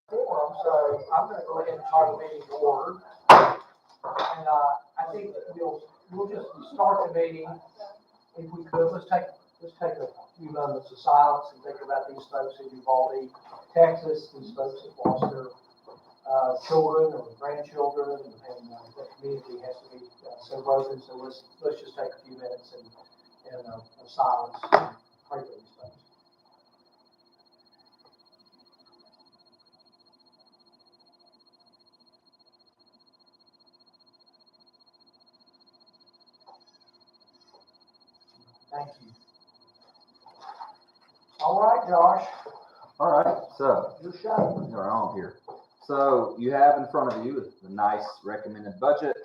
Forum, so I'm gonna go ahead and call the meeting to order. And, I think that we'll just start the meeting, if we could, let's take a few moments of silence and think about these folks in Uvalde, Texas, these folks that lost their, children or grandchildren, and, the community has to be so broken, so let's just take a few minutes and of silence, and pray for these folks. Thank you. All right, Josh, All right, so your show. we're on here. So you have in front of you the nice recommended budget.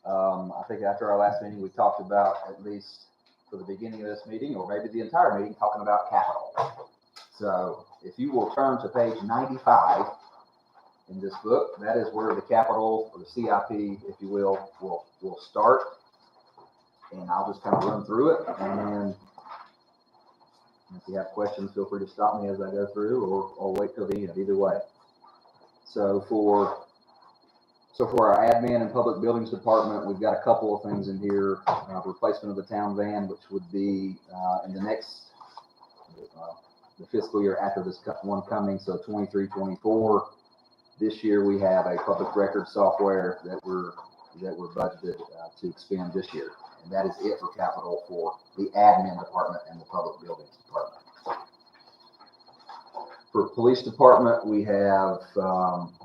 I think after our last meeting, we talked about, at least for the beginning of this meeting, or maybe the entire meeting, talking about capital. So if you will turn to page 95 in this book, that is where the capital, or the CIP, if you will start. And I'll just kind of run through it, and then if you have questions, feel free to stop me as I go through, or wait till the end, either way. So for our admin and public buildings department, we've got a couple of things in here. Replacement of the town van, which would be in the next, the fiscal year after this one coming, so 23-24. This year we have a public record software that we're budgeted to expend this year. And that is it for capital for the admin department and the public buildings department. For police department, we have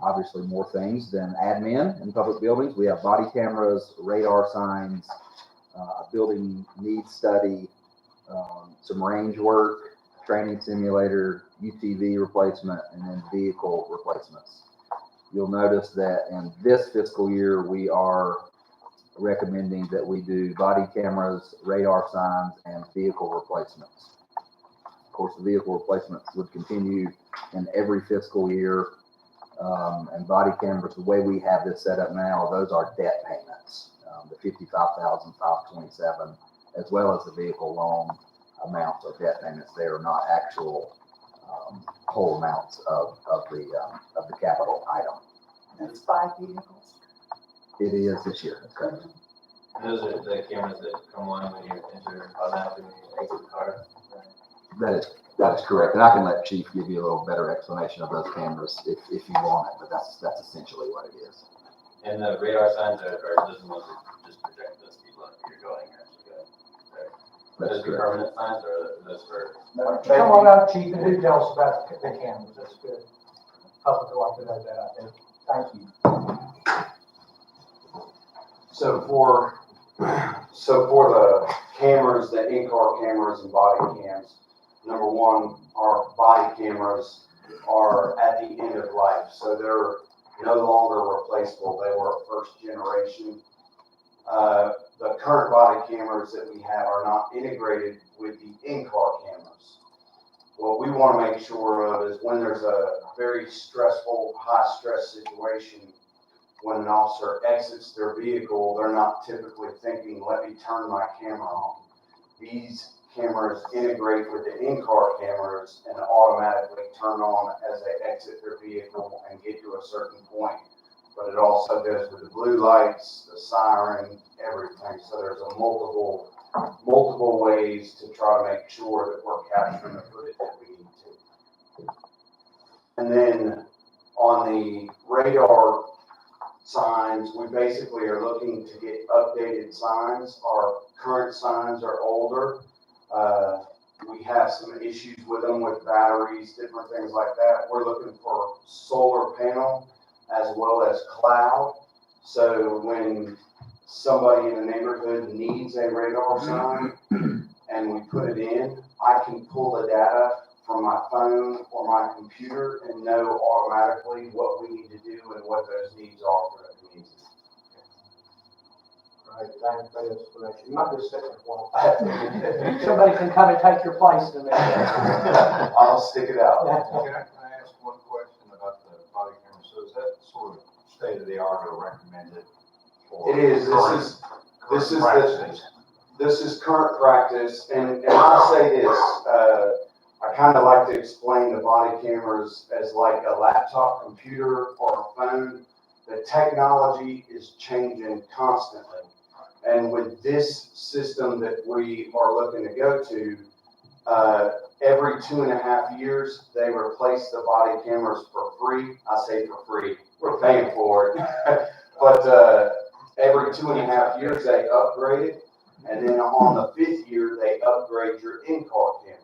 obviously more things than admin and public buildings. We have body cameras, radar signs, building needs study, some range work, training simulator, UTV replacement, and then vehicle replacements. You'll notice that in this fiscal year, we are recommending that we do body cameras, radar signs, and vehicle replacements. Of course, the vehicle replacements would continue in every fiscal year. And body cameras, the way we have this set up now, those are debt payments, the $55,527, as well as the vehicle loan amounts of debt payments. They are not actual whole amounts of the capital item. That's 5 vehicles. It is this year. Okay. Those are the cameras that come on when you enter automatically when you exit the car. That is correct, and I can let Chief give you a little better explanation of those cameras if you want it, but that's essentially what it is. And the radar signs are just ones that just project the speed limit you're going, actually going. That's Those are correct. permanent signs or those for? Come on up, chief, and do tell us about the cameras, that's good. Public would like to know that, I think. Thank you. So for the cameras, the in-car cameras and body cams, number one, our body cameras are at the end of life, so they're no longer replaceable. They were a first generation. The current body cameras that we have are not integrated with the in-car cameras. What we want to make sure of is when there's a very stressful, high-stress situation, when an officer exits their vehicle, they're not typically thinking, let me turn my camera on. These cameras integrate with the in-car cameras and automatically turn on as they exit their vehicle and get to a certain point. But it also goes with the blue lights, the siren, everything. So there's a multiple ways to try to make sure that we're capturing the footage that we need to. And then on the radar signs, we basically are looking to get updated signs. Our current signs are older. We have some issues with them with batteries, different things like that. We're looking for solar panel as well as cloud. So when somebody in the neighborhood needs a radar sign and we put it in, I can pull the data from my phone or my computer and know automatically what we need to do and what those needs are for the community. Right, thanks for the explanation. You might just sit there for a while. Somebody can come and take your place in a minute. I'll stick it out. Can I ask one question about the body camera? So is that sort of state of the art or recommended? It is. This is current practice, and I'll say this. I kind of like to explain the body cameras as like a laptop computer or a phone. The technology is changing constantly. And with this system that we are looking to go to, every 2.5 years, they replace the body cameras for free. I say for free, we're paying for it. But every 2.5 years, they upgrade it. And then on the 5th year, they upgrade your in-car cameras.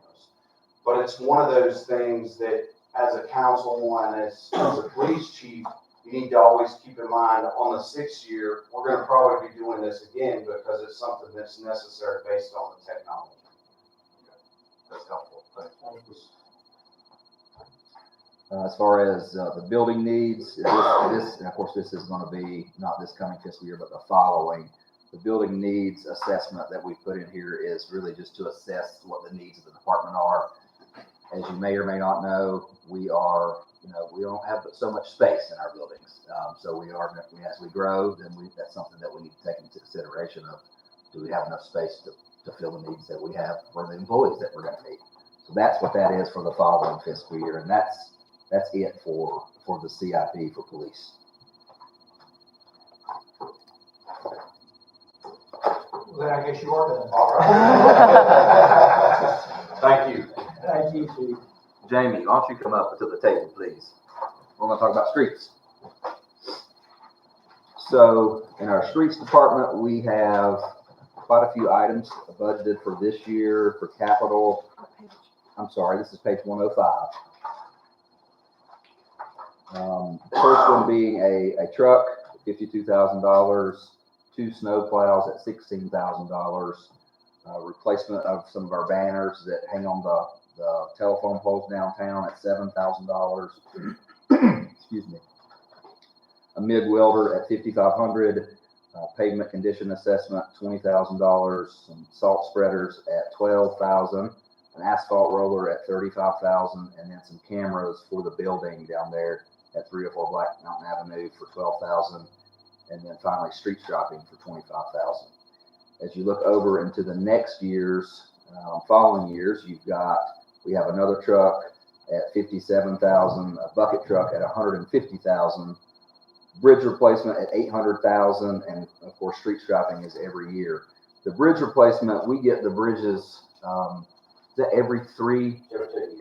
But it's one of those things that as a council and as a police chief, you need to always keep in mind on the 6th year, we're going to probably be doing this again because it's something that's necessary based on the technology. That's helpful. Thanks. As far as the building needs, this, and of course, this is going to be not this coming fiscal year, but the following. The building needs assessment that we put in here is really just to assess what the needs of the department are. As you may or may not know, we don't have so much space in our buildings. So as we grow, then that's something that we need to take into consideration of, do we have enough space to fill the needs that we have for the employees that we're going to need? So that's what that is for the following fiscal year. And that's it for the CIP for police. Then I guess you are done. All right. Thank you. Thank you, Chief. Jamie, why don't you come up to the table, please? We're going to talk about streets. So in our streets department, we have quite a few items budgeted for this year for capital. I'm sorry, this is page 105. First one being a truck, $52,000, 2 snow plows at $16,000, replacement of some of our banners that hang on the telephone poles downtown at $7,000. Excuse me. A MIG welder at $5,500, pavement condition assessment $20,000, some salt spreaders at $12,000, an asphalt roller at $35,000, and then some cameras for the building down there at 304 Black Mountain Avenue for $12,000, and then finally street striping for $25,000. As you look over into the next year's, following years, we have another truck at $57,000, a bucket truck at $150,000, bridge replacement at $800,000, and of course street striping is every year. The bridge replacement, we get the bridges that every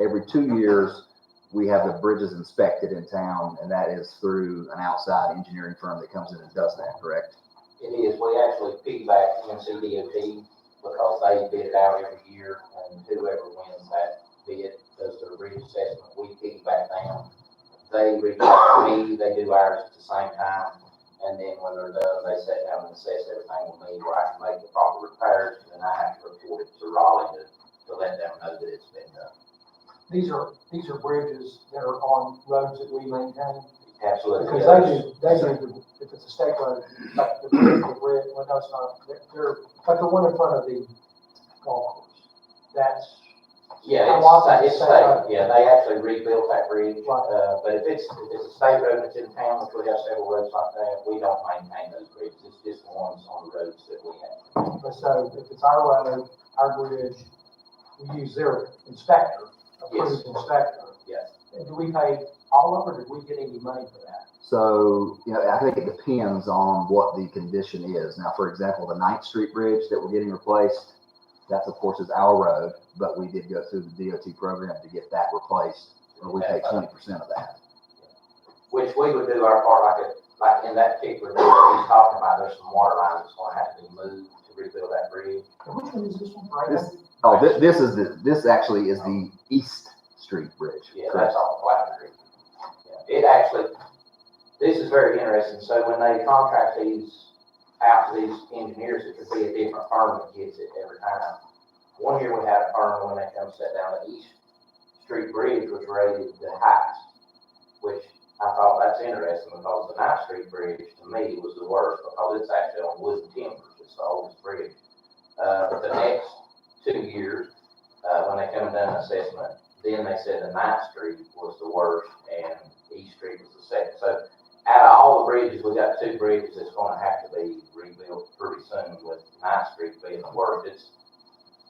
every 2 years, we have the bridges inspected in town, and that is through an outside engineering firm that comes in and does that, correct? It is, we actually piggyback NCDOT because they bid it out every year, and whoever wins that bid does their bridge assessment, we piggyback them. They reach out to me, they do ours at the same time, and then when they're done, they sit down and assess everything with me, where I can make the proper repairs, and then I have to report it to Raleigh to let them know that it's been done. These are bridges that are on roads that we maintain. Absolutely. Because they do, if it's a state road, like the bridge, well, no, it's not, they're, like the one in front of the golf course. That's, Yeah, it's state, yeah, they actually rebuilt that bridge, but if it's a state road that's in town, which we have several roads like that, we don't maintain those bridges, it's just the ones on the roads that we have. but so if it's our road, our bridge, we use their inspector, approved inspector. Yes. And do we pay all of it, or did we get any money for that? So, I think it depends on what the condition is. Now, for example, the 9th Street Bridge that we're getting replaced, that of course is our road, but we did go through the DOT program to get that replaced, and we pay 20% of that. Which we would do our part, like in that particular bridge that he's talking about, there's some water lines that's gonna have to be moved to rebuild that bridge. And which one is this one, This actually is the East Street Bridge. Yeah, correct? that's all flat Creek. Yeah. It actually, this is very interesting. So when they contract these out to these engineers, it could be a different firm that gets it every time. One year we had a firm when they come set down the East Street Bridge was rated the highest, which I thought that's interesting because the 9th Street Bridge to me was the worst because it's actually on wooden timbers. It's the oldest bridge. But the next 2 years, when they come and done an assessment, then they said the 9th Street was the worst and East Street was the second. So out of all the bridges, we got 2 bridges that's gonna have to be rebuilt pretty soon, with 9th Street being the worst.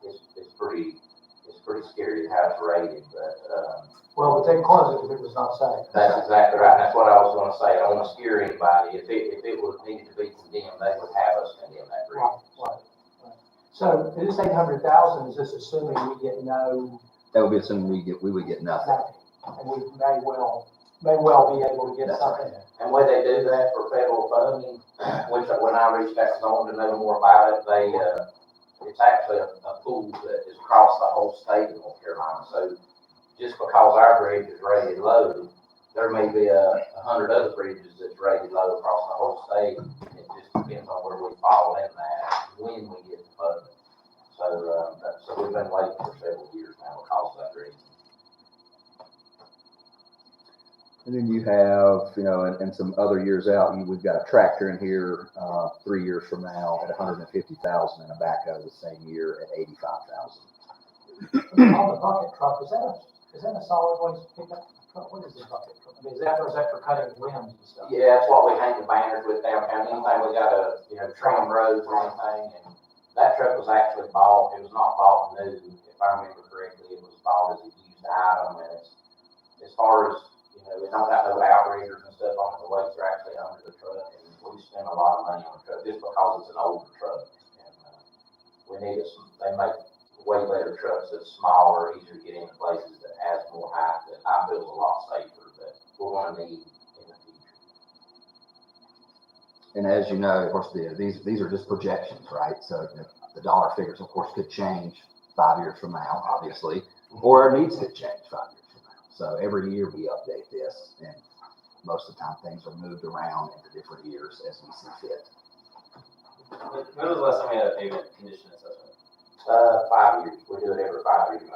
It's pretty scary how it's rated, but, Well, but they close it if it was not safe. that's exactly right. That's what I was gonna say. I don't wanna scare anybody. If it was needed to be condemned, they would have us condemn that bridge. Right. So this 800,000, is this assuming we get no, That would be assuming we would get nothing. and we may well be able to get That's something? And when they do that for federal funding, which when I reached out to them to know more about it, it's actually a pool that is across the whole state of North Carolina. So just because our bridge is rated low, there may be 100 other bridges that's rated low across the whole state. It just depends on where we fall in that, when we get the funding. So we've been waiting for several years now because of that reason. And then you have, and some other years out, we've got a tractor in here 3 years from now at 150,000 and a backhoe the same year at 85,000. On the bucket truck, is that a solid waste pickup truck? What is the bucket truck? I mean, is that for cutting limbs and stuff? Yeah, that's what we hang the banners with downtown. Anything we got to, trim roads or anything. And that truck was actually bought. It was not bought new. If I remember correctly, it was bought as a used item. And it's, as far as, we don't got no outriggers and stuff on it. The weights are actually under the truck. And we spend a lot of money on the truck just because it's an older truck. And we need they make way better trucks that's smaller, easier to get into places that has more height, that I feel is a lot safer, that we're going to need in the future. And as you know, of course, these are just projections, right? So the dollar figures, of course, could change 5 years from now, obviously, or our needs could change 5 years from now. So every year we update this, and most of the time things are moved around into different years as we see fit. When was the last time we had a pavement condition assessment? 5 years. We do it every 5 years.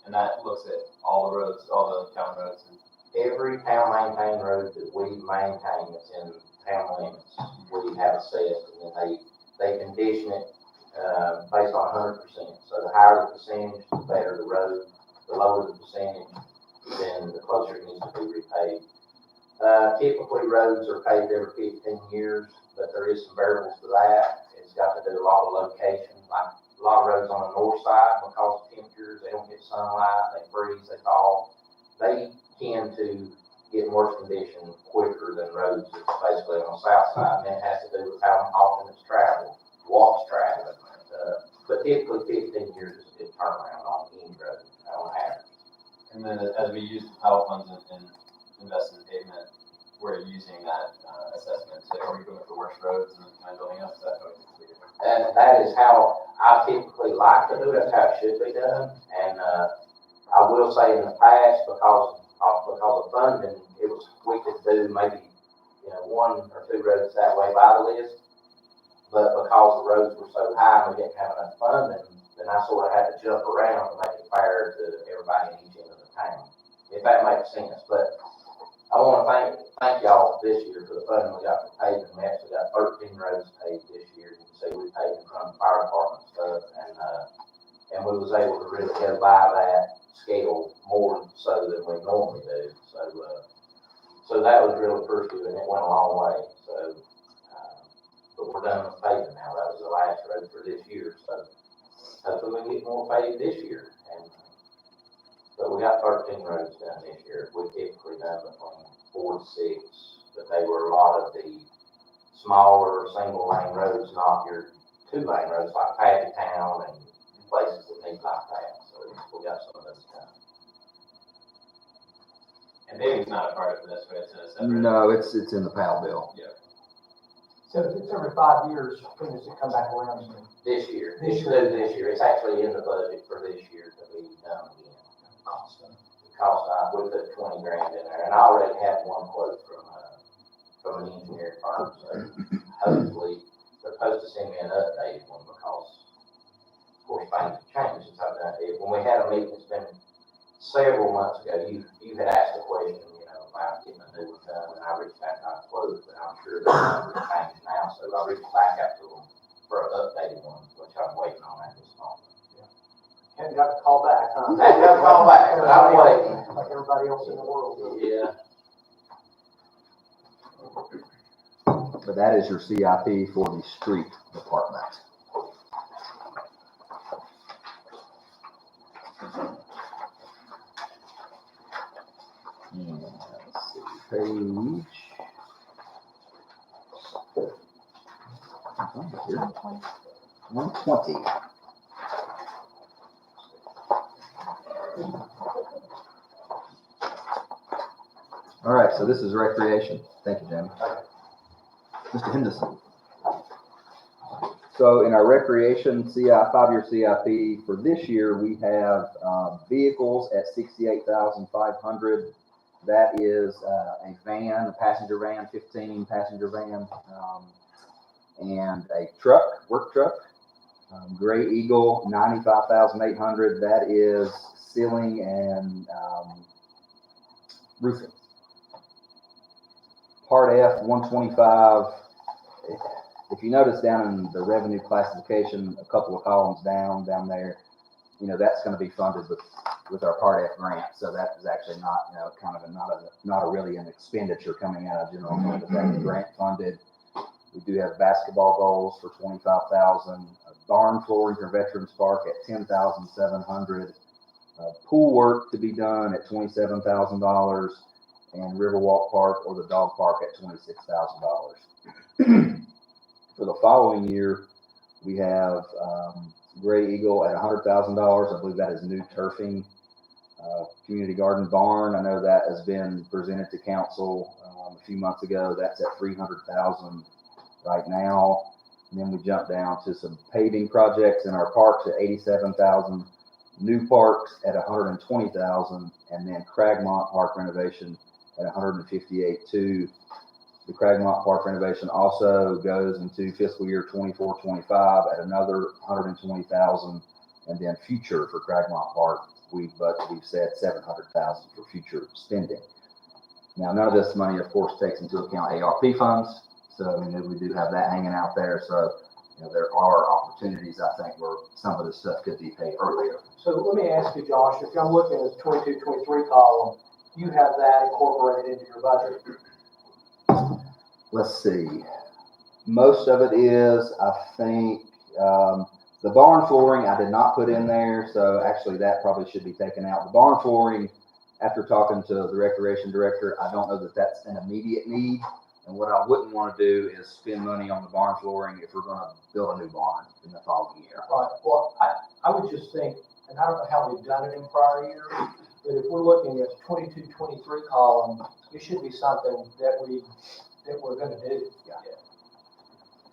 And that looks at all the roads, all the town roads. Every town maintained road that we maintain that's in town limits, we have assessed, and then they condition it based on 100%. So the higher the percentage, the better the road. The lower the percentage, then the closer it needs to be repaved. Typically, roads are paved every 15 years, but there is some variables to that. It's got to do a lot of location, like a lot of roads on the north side, because of temperatures, they don't get sunlight, they freeze, they thaw. They tend to get in worse condition quicker than roads that's basically on the south side. And that has to do with how often it's traveled, what's traveling. but typically 15 years is a good turnaround on any road, on average. And then as we use the POW funds and invest in pavement, we're using that assessment to, are we going with the worst roads and then kind of building up, is that how we typically do it? And that is how I typically like to do it, that's how it should be done. And, I will say in the past, because of funding, we could do maybe, one or two roads that way by the list. But because the roads were so high and we didn't have enough funding, then I sort of had to jump around to make it fair to everybody in each end of the town, if that makes sense. But I want to thank y'all this year for the funding we got for paving. We actually got 13 roads paved this year. You can see we paved in front of the fire department stuff, and we was able to really go by that scale more so than we normally do. So that was really appreciative, and it went a long way. So, but we're done with paving now. That was the last road for this year. So hopefully we get more paved this year. But we got 13 roads done this year. We typically done between 4 to 6, but they were a lot of the smaller single lane roads, not your 2-lane roads like Pappytown and places that need like that. So we got some of those done. And paving's not a part of this, but it's a separate. No, it's in the PAL bill. So it's every 5 years, when does it come back around? This year. This This year. It's actually in the budget for this year to be done again. We put 20 grand in there, and I already had one quote from an engineering firm, so hopefully they're supposed to send me an updated one because, of course, things have changed since I've done it. When we had a meeting, it's been several months ago, you had asked a question, about getting a new one done, and I reached back out to quote, but I'm sure the numbers changed now, so I reached back out to them for an updated one, which I'm waiting on at this moment. Haven't got to call back, huh? Haven't got to call back, but I'm waiting. Like everybody else in the world. Yeah. But that is your CIP for the street department. And let's see, page. 120. All right, so this is recreation. Thank you, Jamie. Mr. Henderson. So in our recreation 5-year CIP for this year, we have vehicles at $68,500. That is a van, a passenger van, 15 passenger van, and a truck, work truck. Gray Eagle, $95,800. That is ceiling and roofing. Part F, 125. If you notice down in the revenue classification, a couple of columns down there, that's going to be funded with our Part F grant. So that is actually not, not really an expenditure coming out of general fund, but that is grant funded. We do have basketball goals for $25,000, barn flooring for Veterans Park at $10,700, pool work to be done at $27,000, and Riverwalk Park or the dog park at $26,000. For the following year, we have Gray Eagle at $100,000. I believe that is new turfing. Community Garden Barn, I know that has been presented to council a few months ago. That's at $300,000 right now. And then we jump down to some paving projects in our parks at $87,000, new parks at $120,000, and then Cragmont Park renovation at $158,200. The Cragmont Park renovation also goes into fiscal year 24-25 at another $120,000, and then future for Cragmont Park, we've said $700,000 for future spending. Now, none of this money, of course, takes into account ARP funds, so we do have that hanging out there. So there are opportunities, I think, where some of this stuff could be paid earlier. So let me ask you, Josh, if I'm looking at the 22-23 column, you have that incorporated into your budget? Let's see. Most of it is, I think, the barn flooring I did not put in there, so actually that probably should be taken out. The barn flooring, after talking to the recreation director, I don't know that that's an immediate need. And what I wouldn't want to do is spend money on the barn flooring if we're gonna build a new barn in the following year. Right, well, I would just think, and I don't know how we've done it in prior years, but if we're looking at 22, 23 column, it should be something that we're gonna do. Yeah.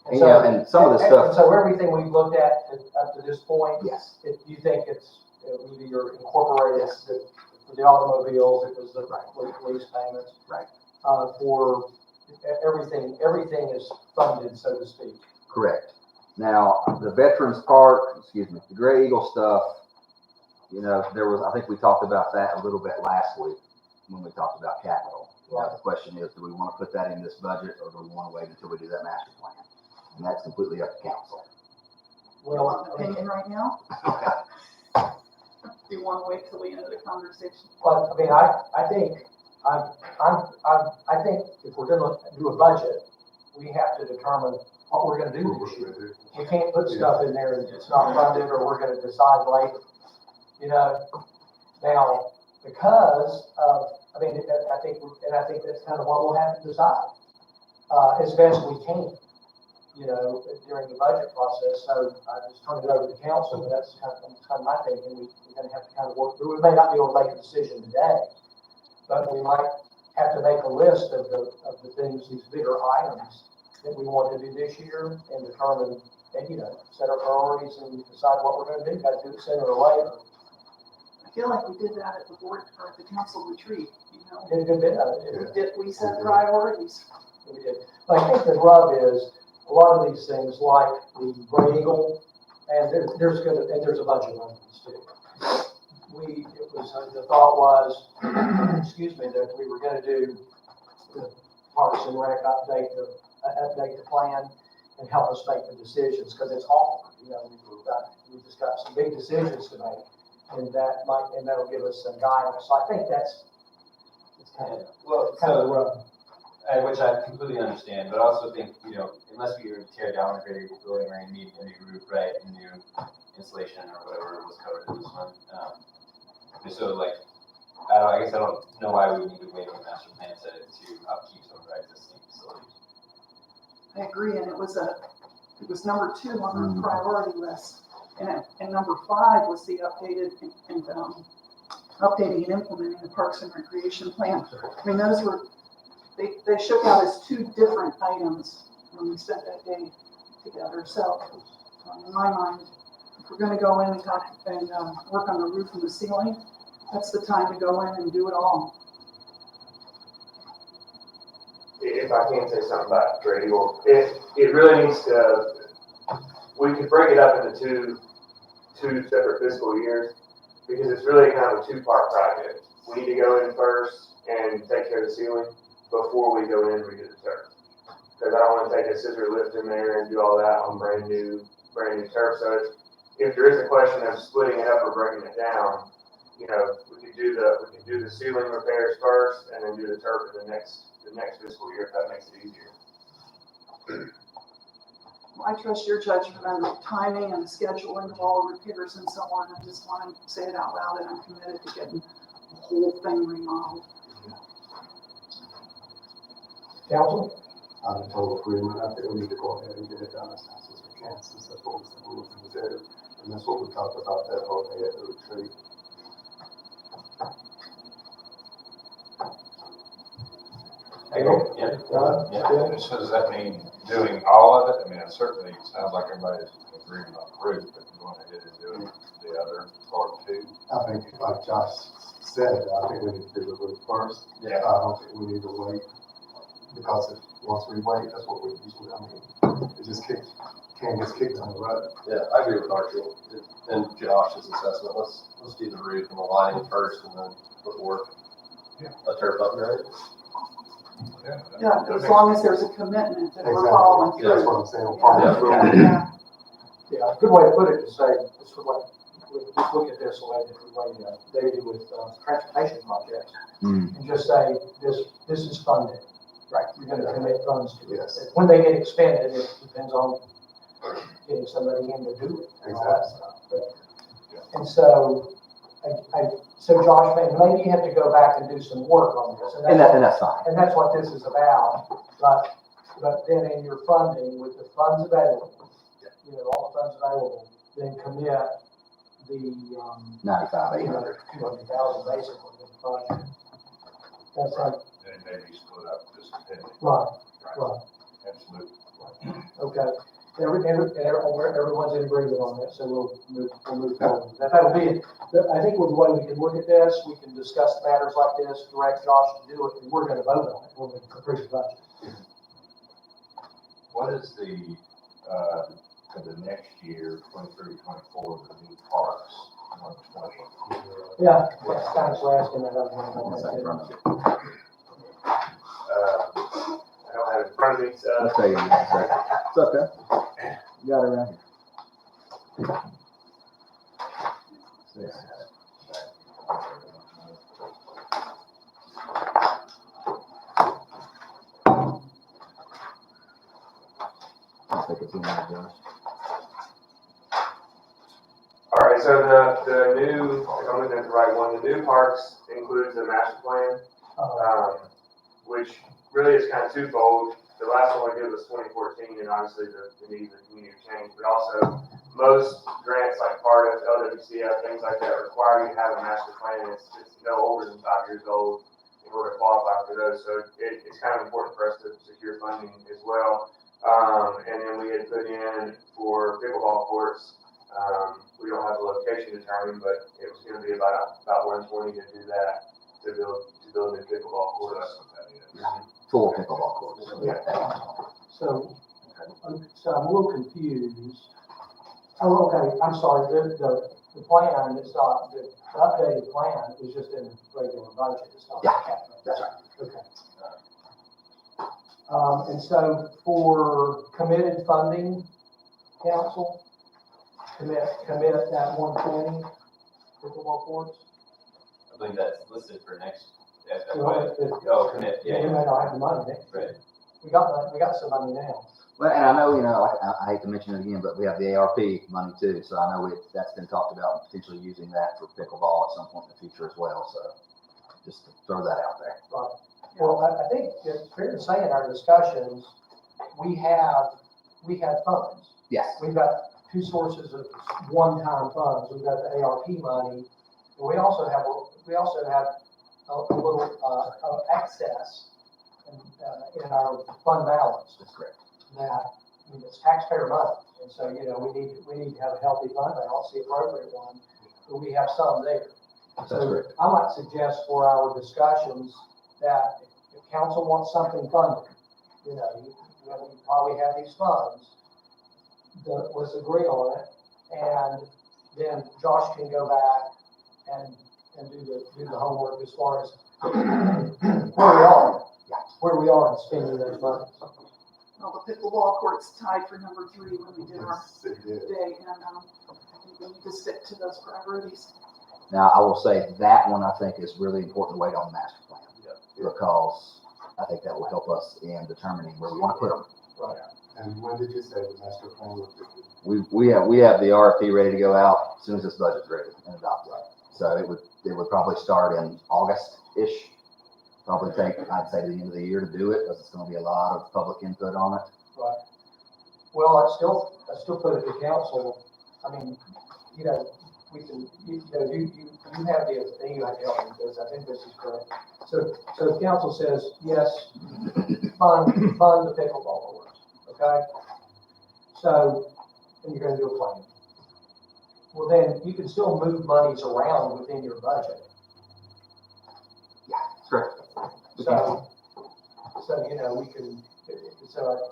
And so, And some of the and stuff, so everything we've looked at up to this point, yes, if you think it's, either you're incorporated, for the automobiles, it was the lease payments. Right. For everything is funded, so to speak. correct. Now, the Veterans Park, the Gray Eagle stuff, you know, I think we talked about that a little bit last week when we talked about capital. Right. The question is, do we want to put that in this budget or do we want to wait until we do that master plan? And that's completely up to council. You want an opinion right now? Do you want to wait till the end of the conversation? But, I mean, I think if we're gonna do a budget, we have to determine what we're gonna do this year. We can't put stuff in there that's not funded, or we're gonna decide later, you know? Now, because of, I think that's kind of what we'll have to decide, as best we can, you know, during the budget process. So I just turn it over to council, but that's kind of my thinking. We're gonna have to kind of work through. We may not be able to make a decision today, but we might have to make a list of the things, these bigger items that we want to do this year and determine, and, you know, set our priorities and decide what we're gonna do. Got to do it sooner or later. I feel like we did that at the board, or at the council retreat, you know? Did a good bit of it. We set priorities. We did. But I think the rub is a lot of these things like the Gray Eagle, and there's a bunch of others too. The thought was, that we were gonna do the Parks and Rec update the plan and help us make the decisions, because it's hard, you know, we've just got some big decisions to make, and that'll give us some guidance. So I think it's kind of the rub. Which I completely understand, but I also think, you know, unless we were to tear down the Gray Eagle building, we're gonna need a new roof, right, and new insulation or whatever was covered in this one. And so like, I guess I don't know why we need to wait on the master plan to upkeep some of our existing facilities. I agree, and it was number 2 on our priority list. And number 5 was the updating and implementing the Parks and Recreation Plan. I mean, those were, they shook out as 2 different items when we spent that day together. So, in my mind, if we're gonna go in and work on the roof and the ceiling, that's the time to go in and do it all. If I can say something about Gray Eagle, it really needs to, we could break it up into two separate fiscal years, because it's really kind of a 2-part project. We need to go in first and take care of the ceiling before we go in and redo the turf. Because I don't want to take a scissor lift in there and do all that on brand new turf. So if there is a question of splitting it up or breaking it down, you know, we could do the ceiling repairs first and then do the turf in the next fiscal year, if that makes it easier. Well, I trust your judgment on the timing and the scheduling of all the repairs and so on. I just want to say it out loud, and I'm committed to getting the whole thing remodeled. Council? I'm in total agreement. I think we need to go ahead and get it done as fast as we can, since that's what we're looking to do. And that's what we talked about that whole day at the retreat. So does that mean doing all of it? I mean, it certainly sounds like everybody's in agreement on the roof, but going ahead and doing the other part too. I think, like Josh said, I think we need to do the roof first. Yeah. I don't think we need to wait, because once we wait, that's what we usually, it just gets kicked down the road. Yeah, I agree with Archie and Josh's assessment. Let's do the roof and the lining first, and then before a turf upgrade. Yeah, as long as there's a commitment that we're following through. That's what I'm saying. Yeah, a good way to put it is say, let's look at this the way they do with transportation projects. And just say, this is funded. Right. You're gonna commit funds to it. Yes. When they get expended, it depends on getting somebody in to do it and all that stuff. And so, so Josh, maybe you have to go back and do some work on this. And that's fine. And that's what this is about. But then in your funding, with the funds available, all the funds available, then commit the, 95,800. 200,000 basically in the fund. That's like, And it may be split up just depending. right, right, Absolutely. okay. Everyone's in agreement on that, so we'll move forward. That'll be it. I think with the way we can look at this, we can discuss matters like this, direct Josh to do it, and we're gonna vote on it when we approve the budget. What is the, for the next year, 23, 24, the new parks, 120? Yeah, that's kind of asking that other one. What's that in front of you? I don't have it in front of me, so. I'll tell you in a second. It's okay. You got it right here. Six. I think it's in there, Josh. All right, so the new, if I'm looking at the right one, the new parks includes the master plan, which really is kind of twofold. The last one we did was 2014, and obviously the needs of the community have changed, but also most grants like PARTF, LWCF, things like that require you to have a master plan. It's no older than 5 years old in order to qualify for those. So it's kind of important for us to secure funding as well. And then we had put in for pickleball courts. We don't have the location determined, but it was going to be about 120 to do that, to build a pickleball So court. that's what that is. Full pickleball courts. Yeah. So I'm a little confused. Oh, okay, I'm sorry, the plan is not, the updated plan is just in regular budget, it's not. Yeah, capital. that's right. Okay. And so for committed funding, council, commit that 120 pickleball courts? I believe that's listed for next, Well, oh, commit, We yeah, may not have the money next year. right. We got some money now. Well, and I know, I hate to mention it again, but we have the ARP money too, so I know that's been talked about, potentially using that for pickleball at some point in the future as well, so just to throw that out there. Right. Well, I think it's fair to say in our discussions, we have funds. Yes. We've got two sources of one-time funds. We've got the ARP money, and we also have a little excess in our fund balance. That's correct. It's taxpayer money, and so, we need to have a healthy fund balance, the appropriate one, but we have some there. That's So correct. I might suggest for our discussions that if council wants something funded, while we have these funds, let's agree on it, and then Josh can go back and do the homework as far as where we are in spending those funds. Well, the pickleball court's tied for number 3 when we did our Yes, it did. day, and I think we need to stick to those priorities. Now, I will say that one, I think, is really important to wait on the master plan. Because I think that will help us in determining where we want to put them. And when did you say the master plan was due? We have the RFP ready to go out as soon as this budget's ready and adopted. So it would probably start in August-ish. Probably take, I'd say, to the end of the year to do it, because it's going to be a lot of public input on it. Right. Well, I still put it to council. I mean, we can, you have the thing you have to help me with this. I think this is correct. So if council says, yes, fund the pickleball courts, okay? So, and you're gonna do a plan. Well, then you can still move monies around within your budget. Correct. So, we can, so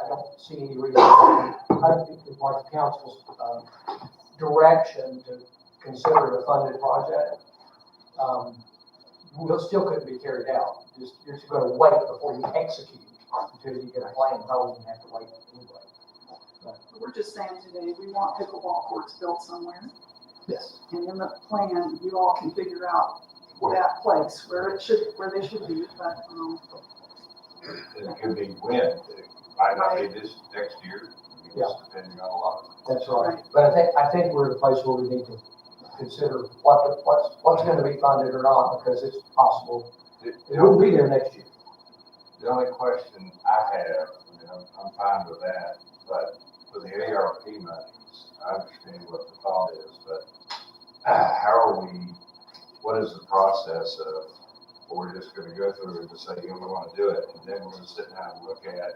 I don't see any reason, I think it's like the council's, direction to consider it a funded project. Still couldn't be carried out. You're just gonna wait before you execute until you get a plan, probably you have to wait anyway. We're just saying today, we want pickleball courts built somewhere, Yes. and in the plan, you all can figure out that place where they should be, but, It could be when, it might not be this next year, just depending on a lot. That's right. But I think we're at a place where we need to consider what's gonna be funded or not, because it's possible. It won't be there next year. The only question I have, I mean, I'm fine with that, but for the ARP monies, I understand what the thought is, but how are we, what is the process of, or we're just gonna go through and just say, yeah, we wanna do it, and then we're gonna sit down and look at,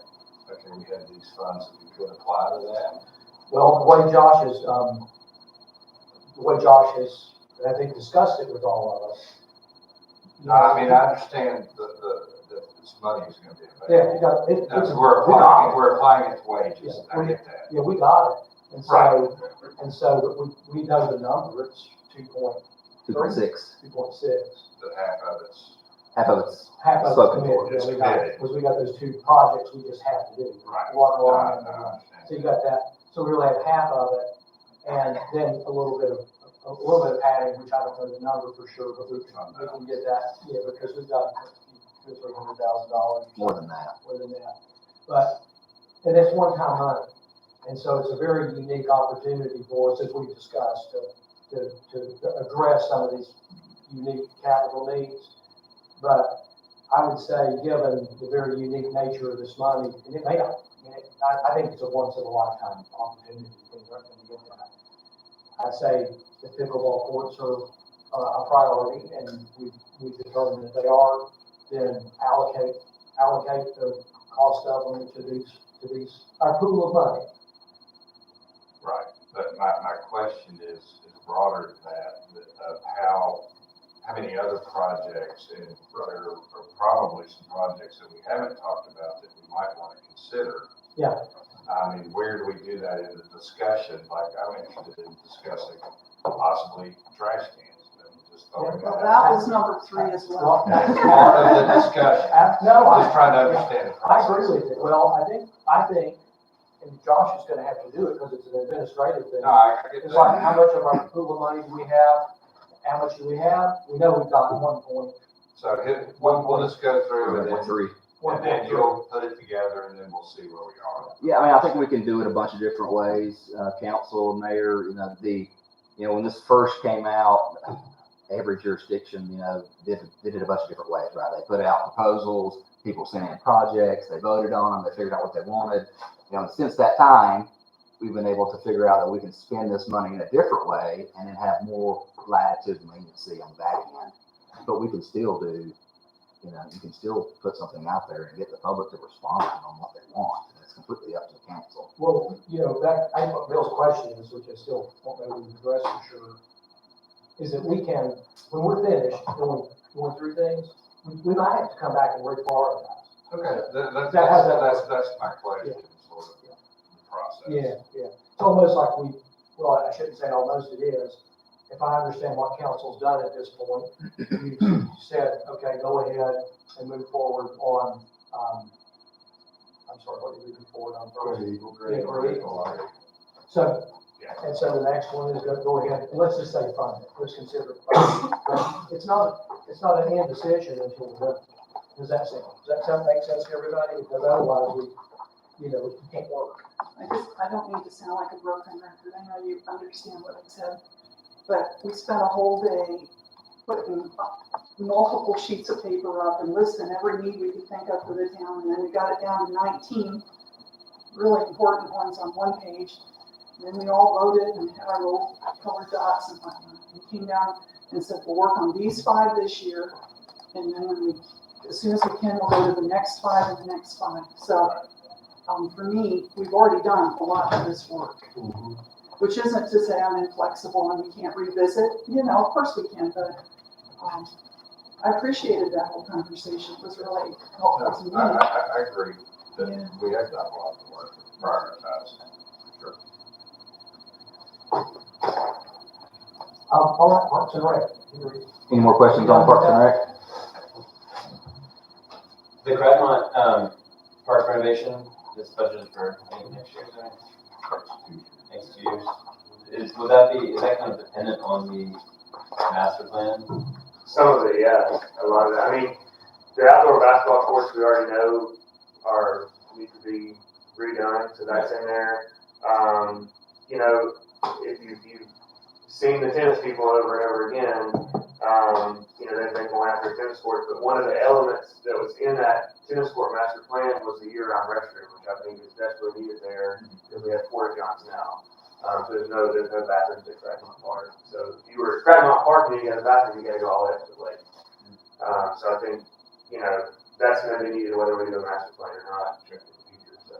okay, we have these funds that we could apply to that? Well, the way Josh has, I think, discussed it with all of us. No, I mean, I understand that this money is gonna be Yeah, available. you got, That's, it's, we're applying it to wages, I get that. yeah, we got it. And Right. so, we know the number, it's 2.6. 2.6. That half of it's, Half of it's Half of it's spoken committed, for. yeah, It's we got, committed. because we got those two projects we just have to do. Right. Water I line, understand. so you got that, so we really have half of it, and then a little bit of padding, which I don't know the number for sure, but we can get that, yeah, because we've got $200,000-$300,000. More than that. More than that. But, and it's one-time money. And so it's a very unique opportunity for us, as we've discussed, to address some of these unique capital needs. But I would say, given the very unique nature of this money, and it may not, I think it's a once-in-a-lifetime opportunity to get that. I'd say the pickleball courts are a priority, and we've determined that they are, then allocate the cost of them to these, our pool of money. Right, but my question is broader than that, of how many other projects, and there are probably some projects that we haven't talked about that we might want to consider. Yeah. I mean, where do we do that in the discussion? Like, I'm interested in discussing possibly trash cans, and just throwing Well, that that out. was number 3 as well. That's part of the discussion. No, Just trying to understand the I process. agree with you. Well, I think, and Josh is gonna have to do it because it's an administrative thing. No, I get It's like, that. how much of our pool of money do we have? How much do we have? We know we've got 1.3. So we'll just go through and then, 1.3. and then you'll put it together and then we'll see where we are. Yeah, I mean, I think we can do it a bunch of different ways. Council, mayor, when this first came out, every jurisdiction, they did a bunch of different ways, right? They put out proposals, people sent in projects, they voted on them, they figured out what they wanted. Since that time, we've been able to figure out that we can spend this money in a different way and then have more latitude and leniency on the back end. But we can still do, you can still put something out there and get the public to respond on what they want. And it's completely up to the council. Well, I think what Bill's question is, which I still won't know we've addressed for sure, is that we can, when we're finished going through things, we might have to come back and reprioritize. Okay, that's my question, sort of the process. Yeah. It's almost like I shouldn't say almost, it is. If I understand what council's done at this point, you said, okay, go ahead and move forward on, I'm sorry, what did we move forward on first? Great. So, and so the next one is go ahead, and let's just say fund it, let's consider it funded. But it's not an end decision until we're done. Does that make sense to everybody? Because otherwise we can't work. I don't need to sound like a broken record. I know you understand what I said. But we spent a whole day putting multiple sheets of paper up and listing every need we could think of for the town. And then we got it down to 19 really important ones on one page. And then we all voted and had our little colored dots and whatnot. We came down and said, we'll work on these 5 this year. And then as soon as we can, we'll go to the next 5 and the next 5. So for me, we've already done a lot of this work. Which isn't to say I'm inflexible and we can't revisit. Of course we can, but I appreciated that whole conversation. It was really helpful to me. I agree that Yeah. we have done a lot of work prioritizing, for sure. All right, Parks and Rec. Any more questions on Parks and Rec? The Cradmont, park renovation is budgeted for next year, right? Next 2 years. Is that kind of dependent on the master plan? Some of it, yeah, a lot of it. I mean, the outdoor basketball courts we already know need to be redone, so that's in there. If you've seen the tennis people over and over again, they've been going after tennis courts, but one of the elements that was in that tennis court master plan was the year-round restroom, which I think is desperately needed there, because we have porta johns now. So there's no bathrooms at Craigmont Park. So if you were at Craigmont Park and you got a bathroom, you gotta go all the way up to the lake. So I think, you know, that's gonna be needed whether we do a master plan or not in the future, so.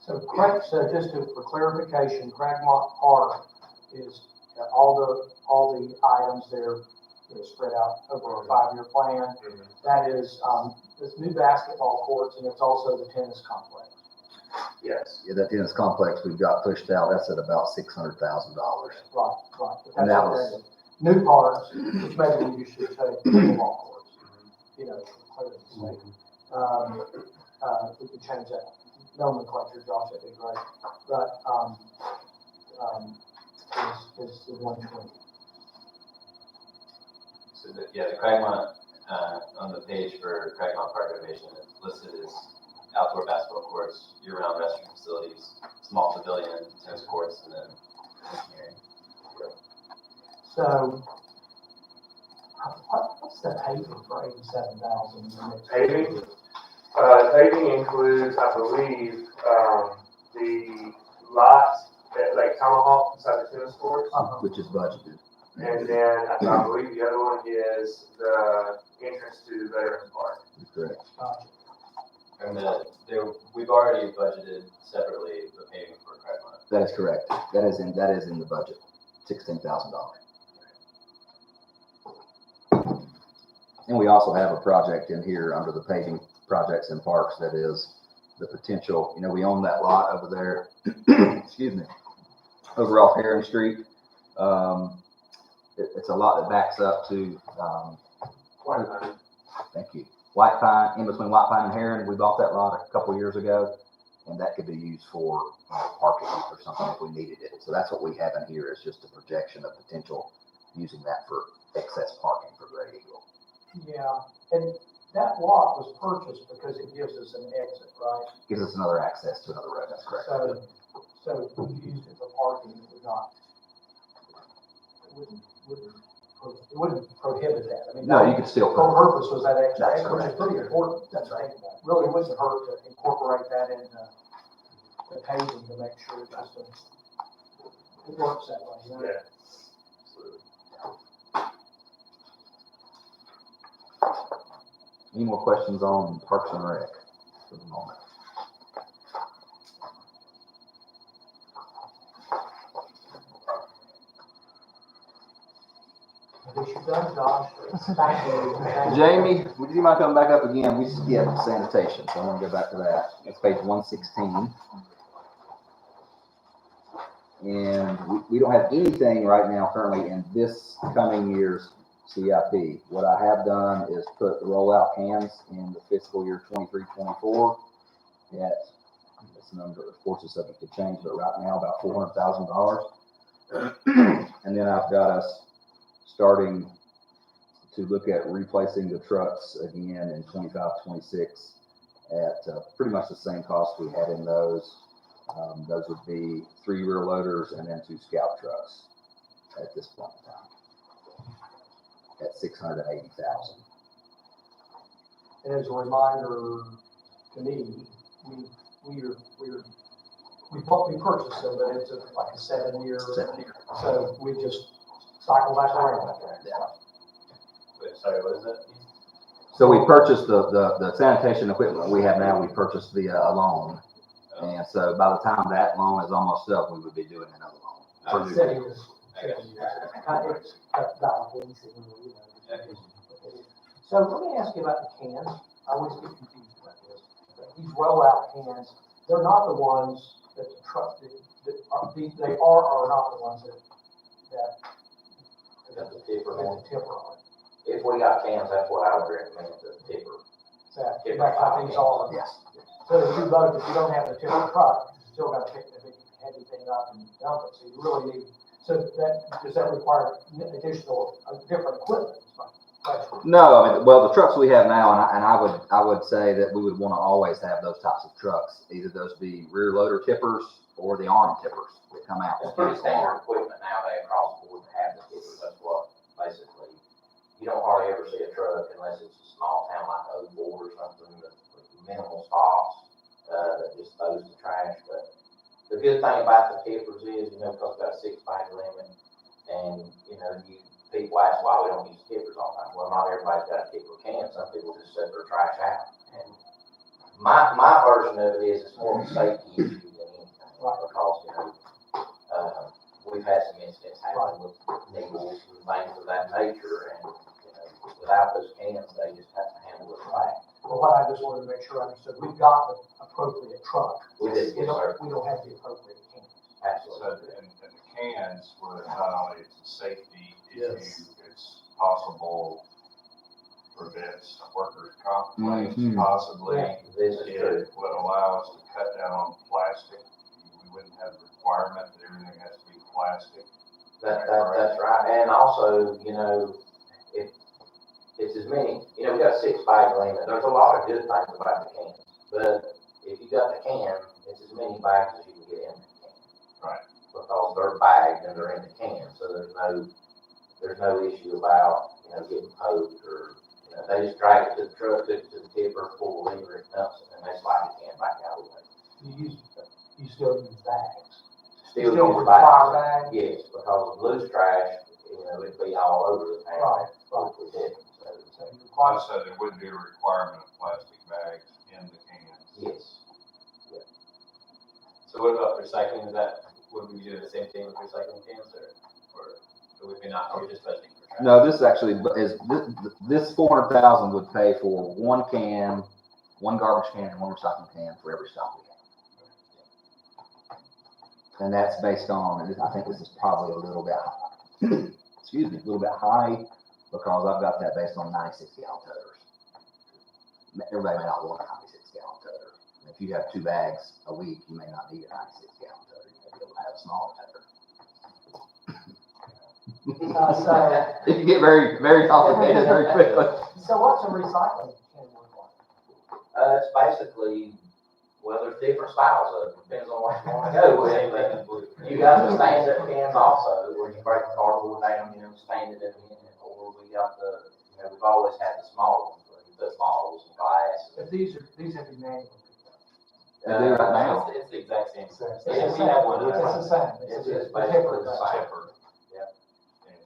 So Craig, so just for clarification, Cragmont Park is all the items there that are spread out over a 5-year plan. That is, this new basketball courts, and it's also the tennis complex. Yes. Yeah, that tennis complex we've got pushed out, that's at about $600,000. Right. But And that's that okay. was- New parks, which maybe you should say pickleball courts, you know, for clarity's sake. We could change that nomenclature, Josh, that'd be great. But, is the 120. So the Cragmont, on the page for Cragmont Park Innovation, it's listed as outdoor basketball courts, year-round restroom facilities, small pavilion, tennis courts, and then engineering. So, what's the paving for 87,000? Paving? Paving includes, I believe, the lot at Lake Tomahawk beside the tennis courts. Which is budgeted. And then I believe the other one is the entrance to Veterans Park. Correct. And we've already budgeted separately the paving for Cragmont. That is correct. That is in the budget, $16,000. And we also have a project in here under the paving projects and parks that is the potential, you know, we own that lot over there, excuse me, over off Heron Street. It's a lot that backs up to, thank you, White Pine, in between White Pine and Heron. We bought that lot a couple years ago, and that could be used for parking or something if we needed it. So that's what we have in here, is just a projection of potential using that for excess parking for Great Eagle. Yeah, and that lot was purchased because it gives us an exit, right? Gives us another access to another road, that's correct. So if we used it for parking, it would not, it wouldn't prohibit that. I mean, No, you could still the whole put, purpose was that extra, That's which is correct. pretty important. That's right. Really wouldn't hurt to incorporate that into the paving to make sure it works that way, you know? Yeah. any more questions on Parks and Rec for the moment? I guess you're done, Josh. Thank you. Thank you. Jamie, would you mind coming back up again? We skipped sanitation, so I want to go back to that. It's page 116. And we don't have anything right now currently in this coming year's CIP. What I have done is put the rollout cans in the fiscal year 23-24 at, this number, of course, is subject to change, but right now about $400,000. And then I've got us starting to look at replacing the trucks again in 25-26 at pretty much the same cost we had in those. Those would be 3 rear loaders and then 2 scout trucks at this point in time at $680,000. And as a reminder to me, we purchased them, but it's like a 7-year. 7 year. So we just cycle back around. Yeah. Wait, sorry, what is that? So we purchased the sanitation equipment we have now, we purchased via a loan. And so by the time that loan is almost up, we would be doing another loan. For new 7 vehicles. years. It's cut down, you know. So let me ask you about the cans. I always get confused about this. These rollout cans, they're not the ones that the truck, they are or not the ones that Got the tipper have on. the tipper on it. If we got cans, that's what I would recommend, the tipper. That's how these are. Yes. So if you both, if you don't have the tipper truck, you still gotta pick the big heavy thing up and dump it, so you really need, so does that require additional, different equipment? Is my question. No, I mean, well, the trucks we have now, and I would say that we would want to always have those types of trucks. Either those be rear loader tippers or the arm tippers that come out. It's pretty standard equipment nowadays across the board to have the tippers, that's what, basically. You don't hardly ever see a truck unless it's a small town like Oakville or something with minimal spots, that just throws the trash. But the good thing about the tippers is, because it's got a 6-bag limit, and, people ask why we don't use tippers all the time. Well, not everybody's got a tipper can. Some people just set their trash out. And my version of it is it's more of a safety issue than anything, because, we've had some incidents happen with needles and things of that nature, and, without those cans, they just have to handle it back. Well, what I just wanted to make sure I understood, we've got the appropriate truck. We did, yes, sir. We don't have the appropriate cans. Absolutely. So, and the cans, where not only it's a safety issue, Yes. it's possible prevents workers' comp claims, Mhm. possibly. Yeah, this is true. It would allow us to cut down on plastic. We wouldn't have the requirement that everything has to be plastic. That's right. And also, if it's as many, we got a 6-bag limit. There's a lot of good things about the cans. But if you got the can, it's as many bags as you can get in the can. Right. Because they're bagged and they're in the can. So there's no issue about, getting poked or, they just drag it to the truck, took it to the tipper, pull the lever, it dumps it, and they slide the can back out of the way. You still use bags. Still Still use require bags. bags? Yes, because of loose trash, it'd be all over the town. Right. If we didn't. So you require, Also, there would be a requirement of plastic bags in the cans. Yes. So what about recycling? Would we do the same thing with recycling cans, or would we not, are we just budgeting for trash? No, this actually is, this 400,000 would pay for one can, one garbage can, and one recycling can for every stop we have. And that's based on, I think this is probably a little bit, excuse me, a little bit high, because I've got that based on 96-gallon toters. Everybody may not want a 96-gallon toter. If you have 2 bags a week, you may not need a 96-gallon toter. You may be able to have a smaller toter. so It can get very, very complicated very quickly. what's a recycling can look like? It's basically, there's different styles of it, depends on what you want to go with, but you got the stand-up cans also, where you break the cardboard down, stand it in, or we got we've always had the small ones, where you put bottles and glass. But these have been manual. They do right now. It's the exact same. It's the Yeah, same. we have one. It's the same. It's the basically tipper the thing. same. Tipper. And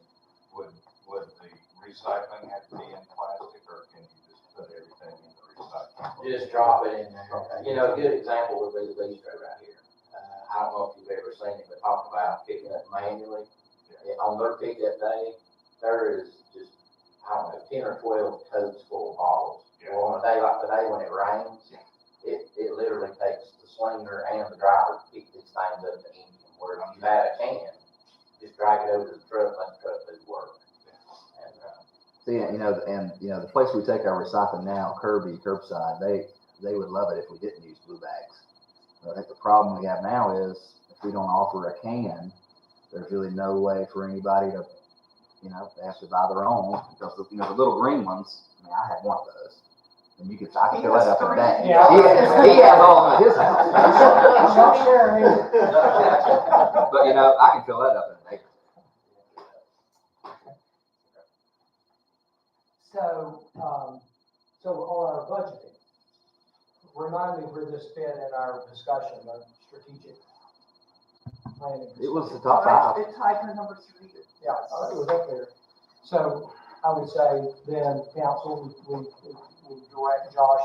would the recycling have to be in plastic, or can you just put everything in the recycling? Just drop it in there. A good example would be the bistro right here. I don't know if you've ever seen it, but talk about picking up manually. On their pickup day, there is just, 10 or 12 totes full of bottles. Yeah. Well, on a day like today when it rains, it literally takes the slinger and the driver to pick these things up to empty them. Where if you had a can, just drag it over to the truck, let the truck do the work. And, See, the place we take our recycling now, curbside, they would love it if we didn't use blue bags. But I think the problem we have now is if we don't offer a can, there's really no way for anybody to, they have to buy their own, because the little green ones, I had one of those. And I can fill that up in a day. Yeah. He has all of his house. I'm not sharing either. But I can fill that up in a day. So on our budgeting, remind me where this fit in our discussion of strategic planning. It was the top 5. It tied for number 3. Yeah, I think it was up there. So I would say then council, we direct Josh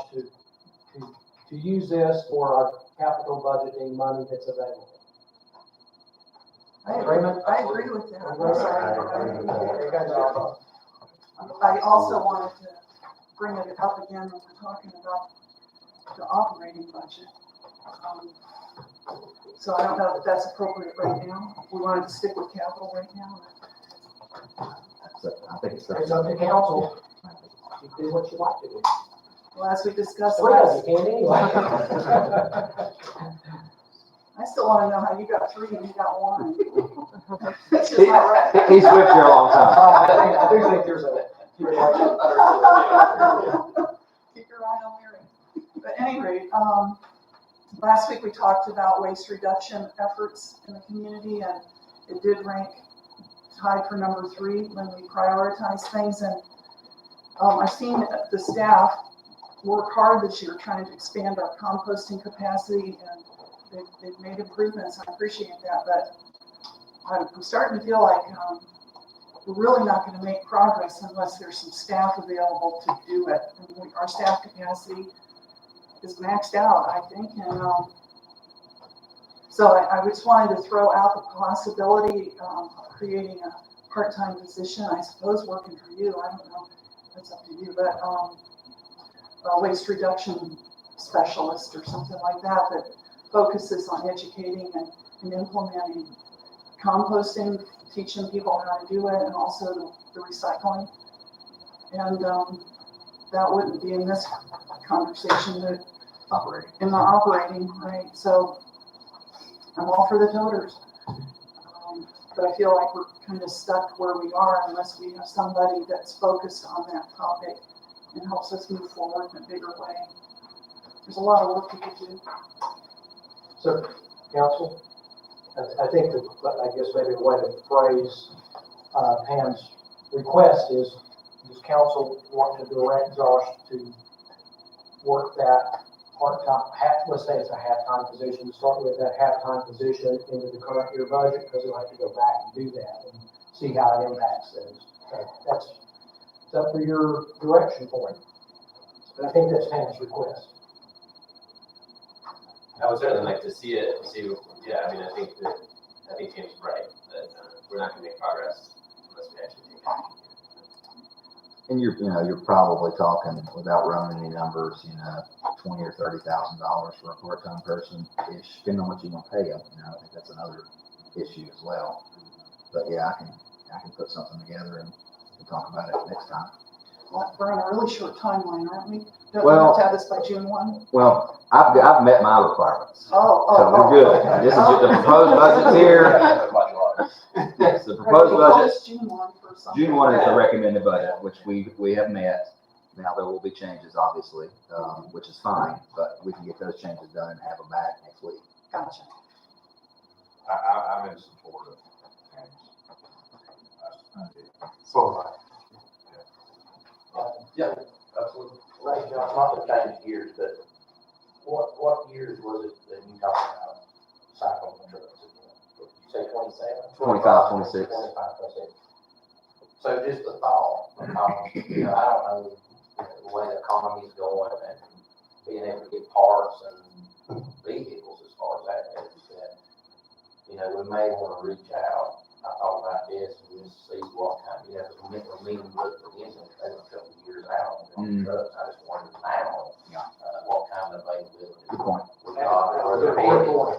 to use this for our capital budgeting money that's available. Agreement? I agree with that. There you go. I also wanted to bring it up again when we're talking about the operating budget. So I don't know if that's appropriate right now. We wanted to stick with capital right now. I think it's It's up to council. You do what you like to do. Well, as we discussed Three of last, you can anyway. I still want to know how you got 3 and you got 1. He That's just not right. He's with you a long time. I do think there's a. Keep your eye on Mary. But at any rate, last week we talked about waste reduction efforts in the community, and it did rank tied for number 3 when we prioritize things. And I've seen the staff work hard this year trying to expand our composting capacity, and they've made improvements. I appreciate that, but I'm starting to feel like we're really not going to make progress unless there's some staff available to do it. And our staff capacity is maxed out, I think, and so I just wanted to throw out the possibility of creating a part-time position, I suppose, working for you. I don't know. That's up to you, but a waste reduction specialist or something like that that focuses on educating and implementing composting, teaching people how to do it, and also the recycling. And that wouldn't be in this conversation, that Operating. in the operating, right? So I'm all for the toters. But I feel like we're kind of stuck where we are unless we have somebody that's focused on that topic and helps us move forward in a bigger way. There's a lot of work we could do. So, council, I think that, I guess maybe the way to phrase Pam's request is, does council want to direct Josh to work that part-time, let's say it's a half-time position, to start with that half-time position into the current year budget, because he'll have to go back and do that and see how it impacts things. So that's up for your direction point. But I think that's Pam's request. I would certainly like to see it, yeah, I mean, I think Tim's right, that we're not gonna make progress unless we actually take action. And you're probably talking, without running any numbers, $20,000 or $30,000 for a part-time person, ish, depending on what you're gonna pay them. I think that's another issue as well. But yeah, I can put something together and we can talk about it next time. Well, we're on a really short timeline, aren't we? Don't we Well- have to have this by June 1? Well, I've met my requirements, Oh, so we're good. This is just the proposed budget's here. Yes, the proposed budget. June 1 for something. June 1 is the recommended budget, which we have met. Now, there will be changes, obviously, which is fine, but we can get those changes done and have them back next week. Gotcha. I'm in support of So, Yeah, absolutely. Right, John, not to change gears, but what years was it that you talked about cycling the trucks again? Did you say 27? 25, 26. 25, 26. So just a thought, I don't know the way the economy's going and being able to get parts and vehicles as far as that goes, that, we may want to reach out. I thought about this and just see what kind, because we're meeting with the engine, they were a couple of years out on the trucks. I just wondered now, what kind of availability. Good point. we got, or Good they're point.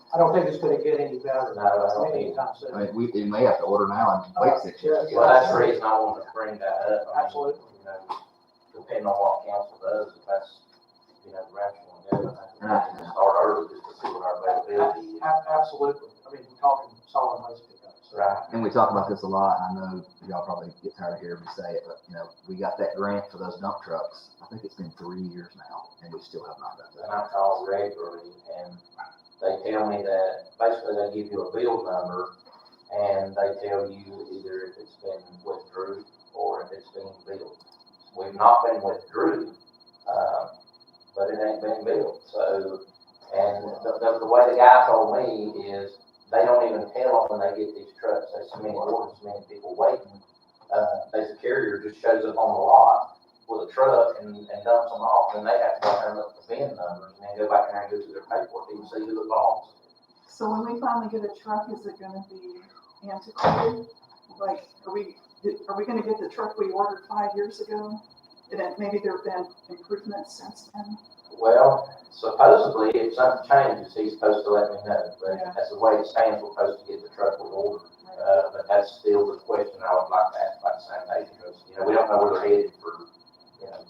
I don't think it's gonna get any better. No, I don't think- Anytime soon. I mean, we may have to order now and wait 6 years. Well, that's the reason I wanted to bring that up. I mean, Absolutely. Depending on what council does, if that's, the rational and good, I think we can start early just to see what our availability is. Absolutely. I mean, we're talking solid waste pickups. Right. And we talk about this a lot. I know y'all probably get tired of hearing me say it, but we got that grant for those dump trucks. I think it's been 3 years now, and we still have not done And that. I call regularly, and they tell me that, basically they give you a bill number, and they tell you either if it's been withdrew or if it's been billed. We've not been withdrew, but it ain't been billed, so, and the way the guy told me is, they don't even tell them when they get these trucks, there's so many orders, so many people waiting. There's a carrier just shows up on the lot with a truck and dumps them off, and they have to go there and look at the VIN numbers, and then go back in there and go through their paperwork, and see who it belongs to. So when we finally get a truck, is it gonna be antiquated? Like, are we gonna get the truck we ordered 5 years ago? And then maybe there've been improvements since then? Well, supposedly, if something changes, he's supposed to let me know, but Yeah. that's the way it stands, we're supposed to get the truck we ordered. But that's still the question I would like to ask about the sanitation, because, we don't know where they're headed for,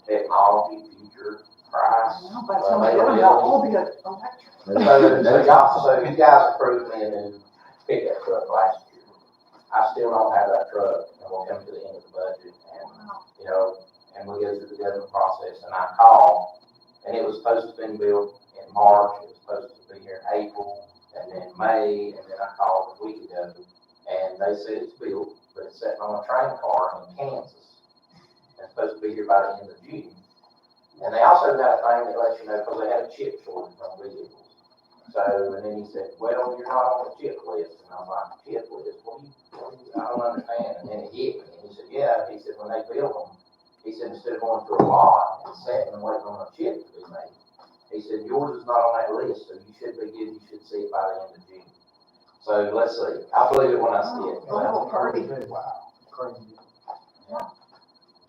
technology, future, price. No, by the time we get them, they'll all be electric. So you guys approved me a new pickup truck last year. I still don't have that truck, and we'll come to the end of the budget, and, and we go through the government process, and I call, and it was supposed to be built in March, it was supposed to be here in April, and then May, and then I called a week ago, and they said it's built, but it's sitting on a train car in Kansas. It's supposed to be be here by the end of June. And they also got a thing that lets you know, because they had a chip shortage on vehicles. So, and then he said, well, you're not on the chip list. And I'm like, chip list? I don't understand. And then it hit me. And he said, yeah. He said, when they build them, he said, instead of going to a lot and sitting and waiting on a chip to be made, he said, yours is not on that list, so you should be good. You should see it by the end of June. So let's see. I believe it when I see it. Oh, party. Wow, crazy.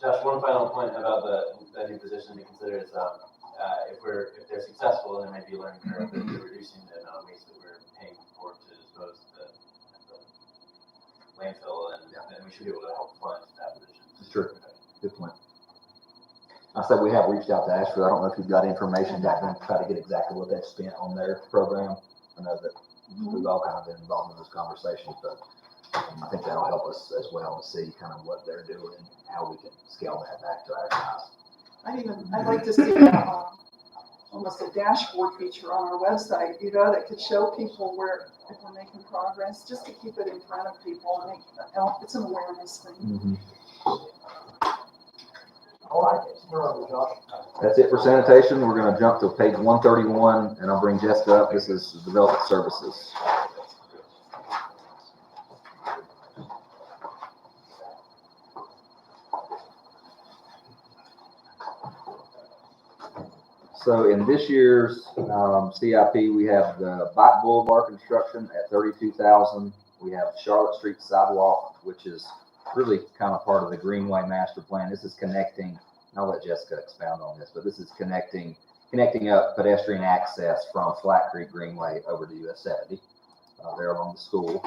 Josh, one final point about the new position to consider is, if they're successful, and there may be a learning curve, that they're reducing the amount of waste that we're paying for to dispose of the landfill, and then we should be able to help fund that position. It's true. Good point. I said we have reached out to Ashford. I don't know if you've got information back then to try to get exactly what they've spent on their program. I know that we've all kind of been involved in those conversations, but I think that'll help us as well to see kind of what they're doing and how we can scale that back to our guys. I'd like to see almost a dashboard feature on our website, that could show people if we're making progress, just to keep it in front of people. And it's an awareness thing. All right, you're over, Josh. That's it for sanitation. We're going to jump to page 131, and I'll bring Jessica up. This is development services. So in this year's CIP, we have the Bike Boulevard construction at $32,000. We have Charlotte Street sidewalk, which is really kind of part of the Greenway master plan. This is connecting, I'll let Jessica expound on this, but this is connecting up pedestrian access from Flat Creek Greenway over to US 70, there along the school.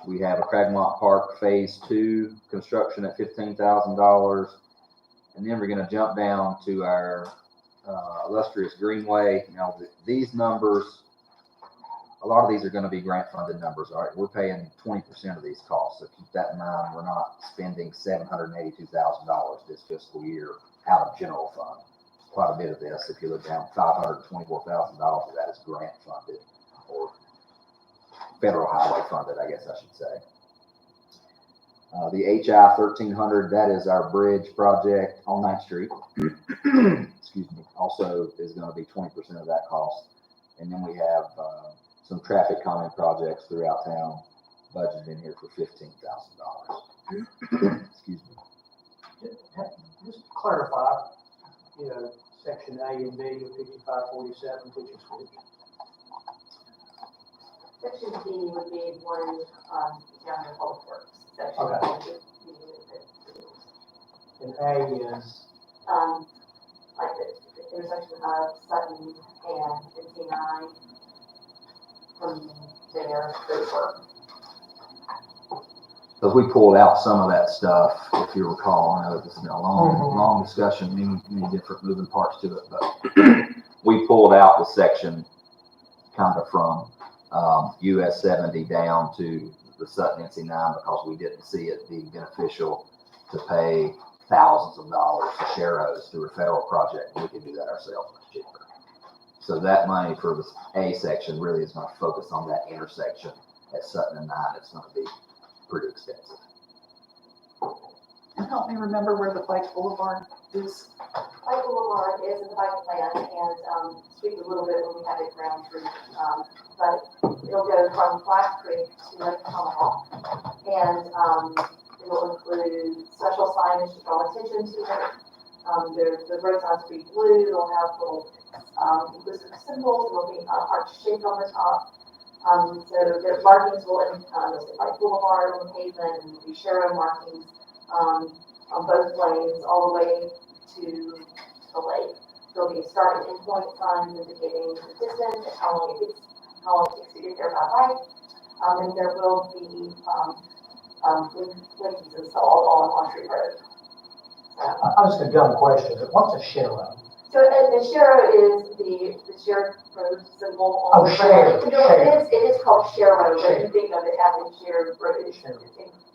We have a Cragmont Park Phase 2 construction at $15,000. And then we're going to jump down to our illustrious Greenway. Now, these numbers, a lot of these are going to be grant funded numbers. All right, we're paying 20% of these costs. So keep that in mind. We're not spending $782,000 this fiscal year out of general fund. Quite a bit of this, if you look down, $524,000 of that is grant funded or federal highway funded, I guess I should say. The HI 1300, that is our bridge project on 9th Street. Excuse me. Also is going to be 20% of that cost. And then we have some traffic calming projects throughout town budgeted in here for $15,000. Excuse me. Just to clarify, section A and B of 5547, which is which? Section B would be one down in Public Works. Section Okay. B would be And A is, like the intersection of Sutton and 59 from there to work. Because we pulled out some of that stuff, if you recall. I know it's been a long discussion, many different moving parts to it, but we pulled out the section kind of from US 70 down to the Sutton NC9 because we didn't see it being beneficial to pay thousands of dollars to Sharrows through a federal project. We could do that ourselves much cheaper. So that money for the A section really is going to focus on that intersection at Sutton and 9. It's going to be pretty expensive. And help me remember where the Bike Boulevard is. Bike Boulevard is in the bike plan, and speak a little bit when we have it ground truth. But it'll go from Flat Creek to Lake Tomahawk, and it will include special signage to draw attention to it. The road signs will be blue. It'll have little inclusive symbols. It'll be arch shaped on the top. So the markings will say Bike Boulevard on the pavement, and the Sharrow markings on both lanes all the way to the lake. There'll be a start and end point signs indicating the distance and how long it takes to get there by bike. And there will be blinkers installed on Tree Road. I was a dumb question, but what's a Sharrow? So the Sharrow is the Sharrow Road symbol on Oh, the Share. road. It is called Sharrow, but you think of it as in Shared Road. It's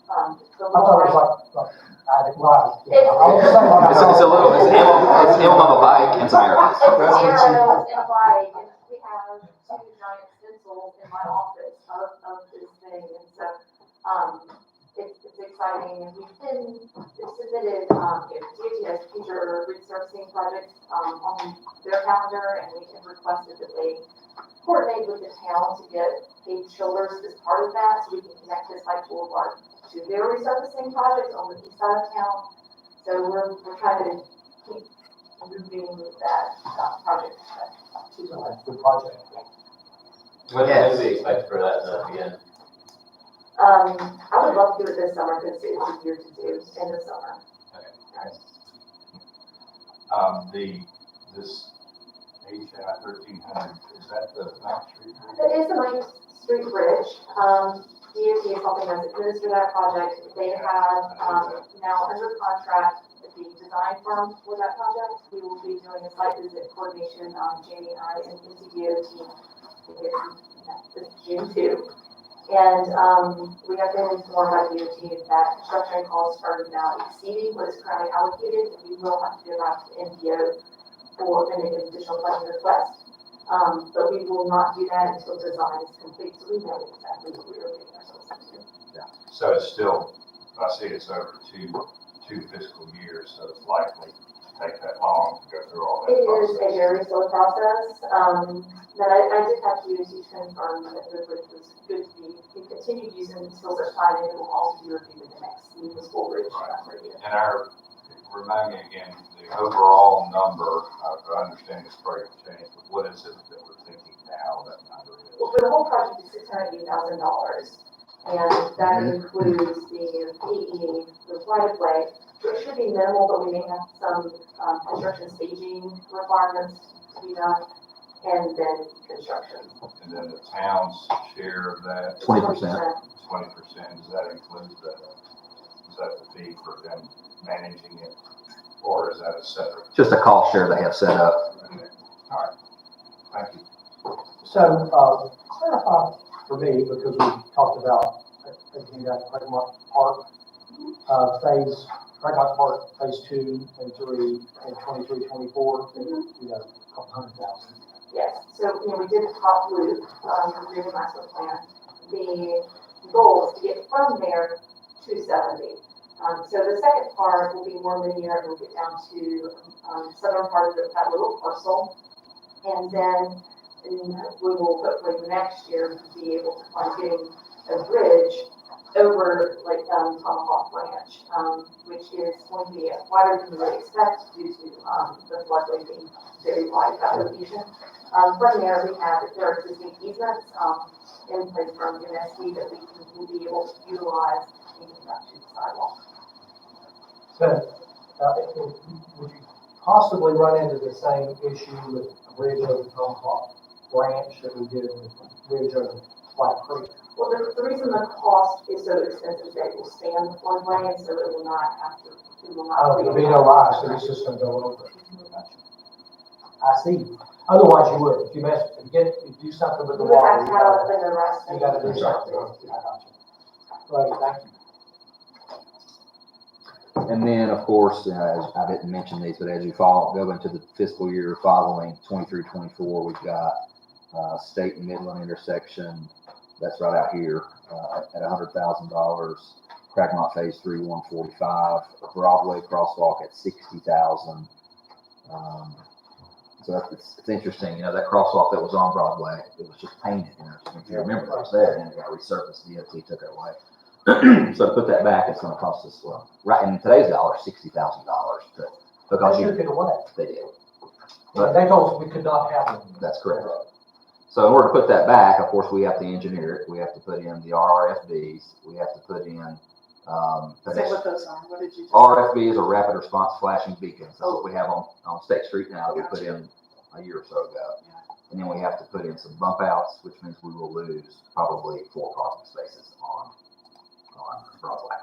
I thought it was like I did right. It's It's a little, it's an emblem of a bike and some arrows. It's arrows and flag, and we have 2 giant stencils in my office of this thing, and so, it's exciting. We've submitted, DOT has future resurfacing projects, on their calendar, and we have requested that they coordinate with the town to get paved shoulders as part of that, so we can connect this High Boulevard to their resurfacing projects on the east side of town. So we're trying to keep moving that, project to the left. Good project. When do we expect for that to begin? I would love to do it this summer, because it's easier to do in the summer. This HI 1300, is that the Mount Street? It is the Main Street Bridge. DOT is helping us administer that project. They have, now under contract with the design firm for that project. We will be doing a site visit coordination, Jamie and I, and NCDOT. This June 2. And, we have been informed by DOT that construction costs are now exceeding what is currently allocated, and we will have to go back to NPO for an additional funding request. But we will not do that until design is complete, so we know exactly what we are getting ourselves into. So it's still, I see it's over two fiscal years, so it's likely to take that long to go through all that It is a process. very slow process, but I did have DOT confirm that the bridge was good to be continued using until such time, and it will also be reviewed in the next municipal bridge review. And remind me again, the overall number, I understand this probably changed, but what is it that we're thinking now that number is? Well, for the whole project is $680,000, and that includes the PE, the right of way, which should be minimal, but we may have some construction staging requirements to be done, and then construction. And then the town's share of that, 20%. 20%, does that include is that the fee for them managing it? Or is that a separate? Just a cost share they have set up. Okay. All right, thank you. So, clarify for me, because we talked about, again, that Craigmont Park, Craigmont Park Phase 2 and 3, and 23, 24, you know, a couple $100,000. Yes, so, we did the top loop, for the master plan. The goal is to get from there to 70. So the second part will be more linear, and we'll get down to, southern part of that little parcel. And then, we will hopefully next year be able to find getting a bridge over like, Tomahawk Branch, which is going to be wider than we would expect due to, the floodway being very wide at that location. From there, there are existing easements, in place from MSD that will be able to utilize in connection to the sidewalk. So, would you possibly run into the same issue with a bridge over Tomahawk Branch that we did with the bridge over Black Creek? Well, the reason the cost is so expensive is that it will stand the floodway, and so it will not have to, it will not. There'll be no rise, so it's just gonna go over. I see. Otherwise, you would. If you do something with the You would water, have to have the rest. you gotta do something. I got you. Right, thank you. And then, of course, I didn't mention these, but as you go into the fiscal year following 23, 24, we've got State and Midland intersection. That's right out here at $100,000. Craigmont Phase 3, 145. Broadway crosswalk at $60,000. So it's interesting, you know, that crosswalk that was on Broadway, it was just painted, you know, if you remember, it was there, and it got resurfaced, DOT took it away. So to put that back, it's gonna cost us, well, right in today's dollars, $60,000 because They took it away. they did. But they told us we could not have them. That's correct. So in order to put that back, of course, we have to engineer it, we have to put in the RRFBs, we have to put in, Say what those are, what did you just? RFB is a rapid response flashing beacons. That's what we have on State Street now that we put in a year or so ago. And then we have to put in some bump outs, which means we will lose probably 4 parking spaces on Broadway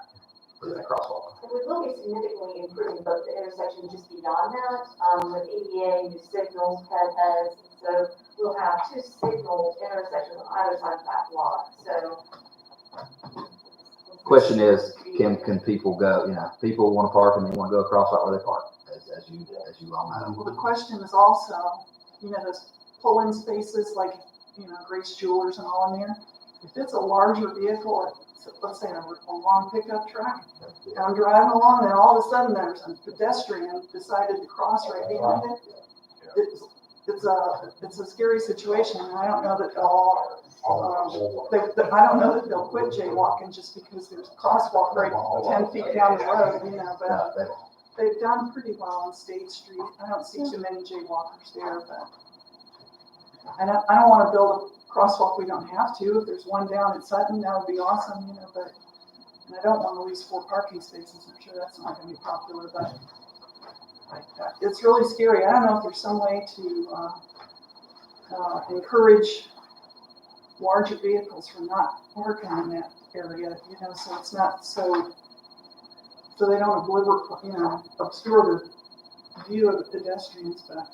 for that crosswalk. And we will be significantly improving both the intersection just beyond that, with ADA, new signals, heads, so we'll have 2 signal intersections on either side of that block, so. Question is, can people go, you know, people want to park and they want to go across right where they park, as you all know. Well, the question is also, you know, those pull-in spaces like, you know, Grace Jewelers and all in there. If it's a larger vehicle, let's say a long pickup truck. And I'm driving along and all of a sudden there's a pedestrian decided to cross right behind it. It's a scary situation, and I don't know that they'll I don't know that they'll quit jaywalking just because there's a crosswalk right 10 feet down the road, you know, but they've done pretty well on State Street. I don't see too many jaywalkers there, but I don't want to build a crosswalk we don't have to. If there's one down at Sutton, that would be awesome, you know, but, and I don't want to lose 4 parking spaces. I'm sure that's not going to be popular, but it's really scary. I don't know if there's some way to encourage larger vehicles from not parking in that area, you know, so it's not so they don't obscure the view of the pedestrians, but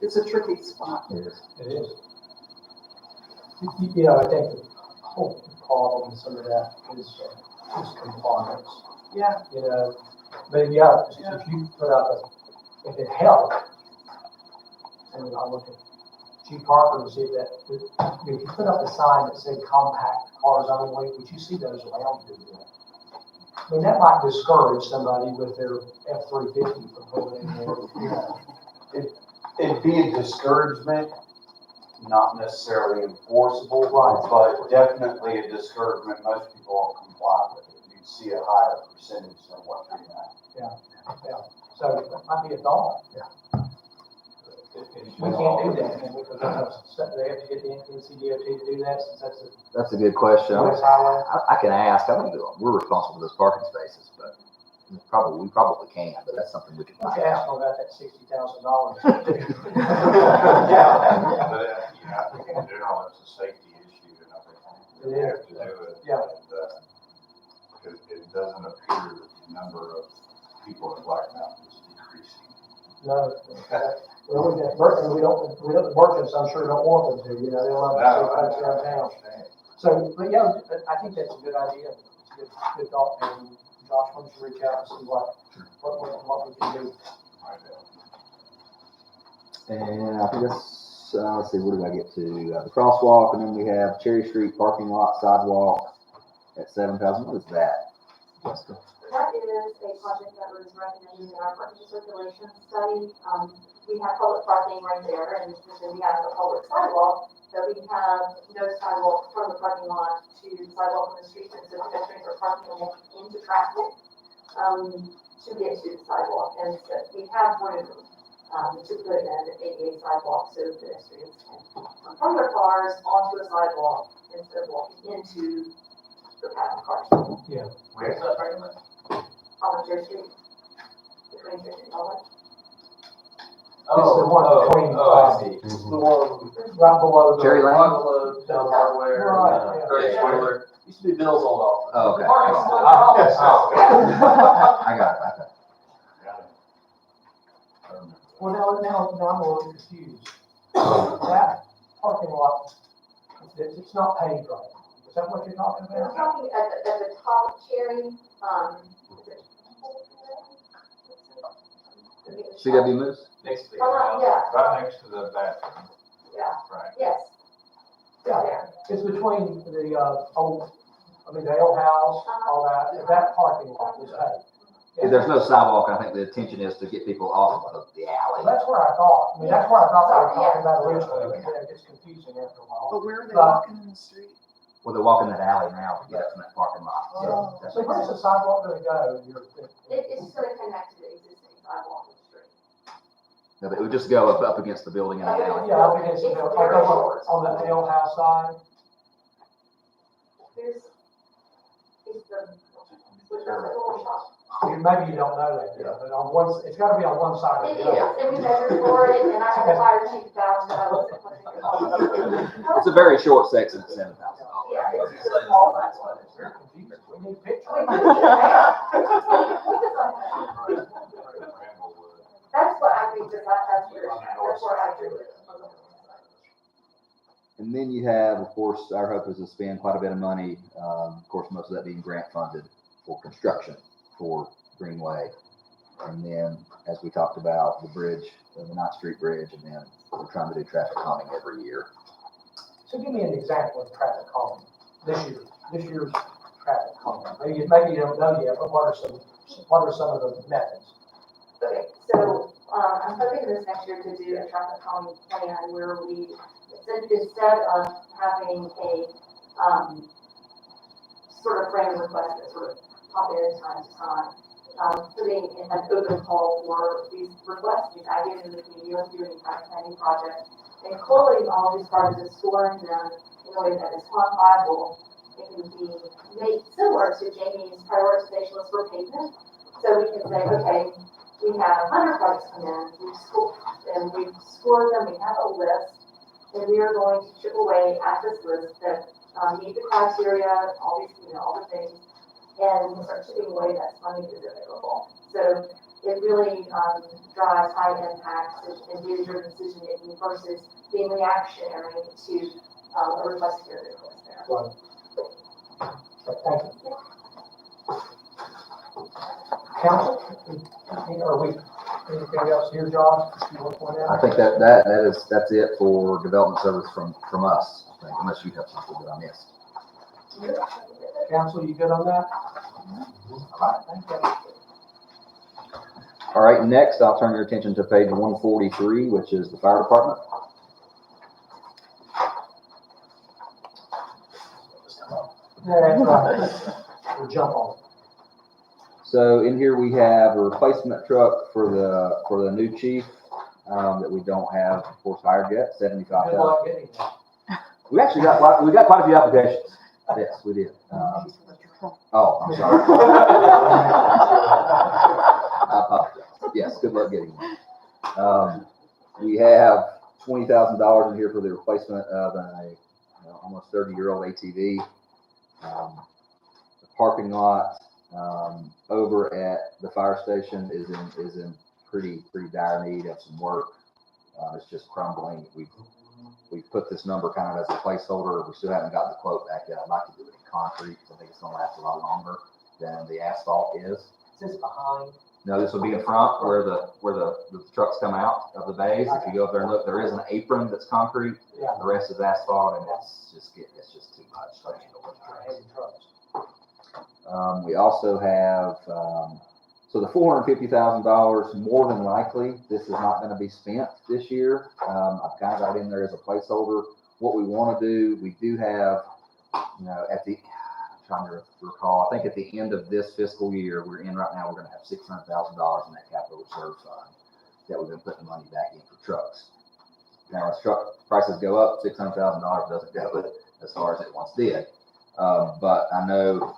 it's a tricky spot. It is. It is. You know, I think the whole problem with some of that is compliance, Yeah, you know. But yeah, if you put up if it helped, and I look at G Parker and see that, if you put up a sign that said compact cars only, would you see those around you? I mean, that might discourage somebody with their F-350 from pulling in there, you know. It'd be a discouragement, not necessarily enforceable, but definitely a discouragement. Most people will comply with it. You'd see a higher percentage than what you're at. Yeah. So it might be a thought. We can't do that, and they have to get the NCDOT to do that, since that's a That's a good question. US highway. I can ask. I think we're responsible for those parking spaces, but we probably can, but that's something we can Why find don't you ask out. them about that $60,000? Yeah, but, I think in general, it's a safety issue, and I think we have to do it. Yeah. And, because it doesn't appear that the number of people in Black Mountain is decreasing. No. Well, we don't, merchants, I'm sure, don't want them to, you know, they love to see folks around town. So, but yeah, I think that's a good idea. It's a good thought, and Josh, why don't you reach out and see what we can do. And I think that's, let's see, what did I get to? The crosswalk, and then we have Cherry Street parking lot sidewalk at 7,000. What is that? Jessica? That is a project that was recommended in our parking circulation study. We have public parking right there, and then we have a public sidewalk, but we have no sidewalk from the parking lot to the sidewalk on the street, and so pedestrians are parking into traffic, to get to the sidewalk, and so we have room, to put in an ADA sidewalk, so pedestrians can come from their cars onto a sidewalk instead of walking into the path of cars. Where's that parking lot? On Church Street, between Church and College. This is the one between, I see. the one right below the. Cherry Lane? Right below Bell Hardware. Right, yeah. Great spoiler. Used to be Bill's old office. Oh, okay. Oh. I got it. Well, now I'm a little confused. That parking lot, it's not paved right. Is that what you're talking We're about? talking at the top of Cherry, is it? CW Moose? Next to the Yeah, Right next to the bathroom, yeah, right? yes, Yeah, there. it's between the, the old house, all that parking lot was paved. If there's no sidewalk, I think the intention is to get people off of the Well, alley. that's where I thought, that's where I thought they were talking about originally, but it gets confusing after a while. but where are they But- walking in the street? Well, they're walking that alley now to get up from that parking lot. Oh. That So makes where's the sense. sidewalk gonna go? It's just gonna connect to the existing sidewalk on the street. No, but it would just go up against the building in the alley. Yeah, up against the, It's like very over short. on the Dale House side. It's the, which is a little shop. Maybe you don't know that, but on one, it's gotta be on one side or It the is, other. and we measured for it, and I have a fire chief vouch that I wasn't putting it. It's a very short section at 7,000. Yeah, it's It's just like- all that one. Very confusing. We need pictures. That's what I think, that's where I drew it. And then you have, of course, our hope is to spend quite a bit of money, of course, most of that being grant funded for construction for Greenway. And then, as we talked about, the bridge, the Ninth Street Bridge, and then we're trying to do traffic calming every year. So give me an example of traffic calming this year's traffic Maybe you don't know yet, but what are some of the methods? Okay, so, I'm hoping this next year to do a traffic calming plan where we, instead of having a, sort of random request that sort of pop in time to time, putting in an open call for these requests, these ideas in the community, let's do any kind of planning project, and collating all of these projects and scoring them in a way that is quantifiable. It can be made similar to Jamie's prioritization list for pavement. So we can say, okay, we have 100 projects come in, we've scored them, we have a list, and we are going to chip away at this list that meet the criteria, all these, all the things, and start chipping away that funding is available. So it really drives high impact and data-driven decision making versus being reactionary to a request here and a request there. Right. Thank you. Council, are we, anything else here, Josh, you want to point out? I think that's it for development service from us, I think, unless you have something that I missed. Council, you good on that? All right, thank you. All right, next, I'll turn your attention to page 143, which is the fire department. That's right. We'll jump on. So in here we have a replacement truck for the new chief that we don't have, of course, hired yet, Good $75,000. luck getting that. We actually got quite a few applications. Yes, we did. Oh, I'm sorry. I apologize. Yes, good luck getting one. We have $20,000 in here for the replacement of a almost 30-year-old ATV. The parking lot over at the fire station is in pretty dire need of some work. It's just crumbling. We've put this number kind of as a placeholder. We still haven't gotten the quote back yet. I'd like to do it in concrete. I think it's going to last a lot longer than the asphalt is. Is this behind? No, this will be in front where the trucks come out of the bays. If you go up there and look, there is an apron that's concrete. Yeah. The rest is asphalt, and it's just too much. Heavy trucks. We also have, so the $450,000, more than likely, this is not going to be spent this year. I've kind of got it in there as a placeholder. What we want to do, we do have, I'm trying to recall, I think at the end of this fiscal year we're in right now, we're going to have $600,000 in that capital reserve fund that we've been putting money back in for trucks. Now, as truck prices go up, $600,000 doesn't go as far as it once did. But I know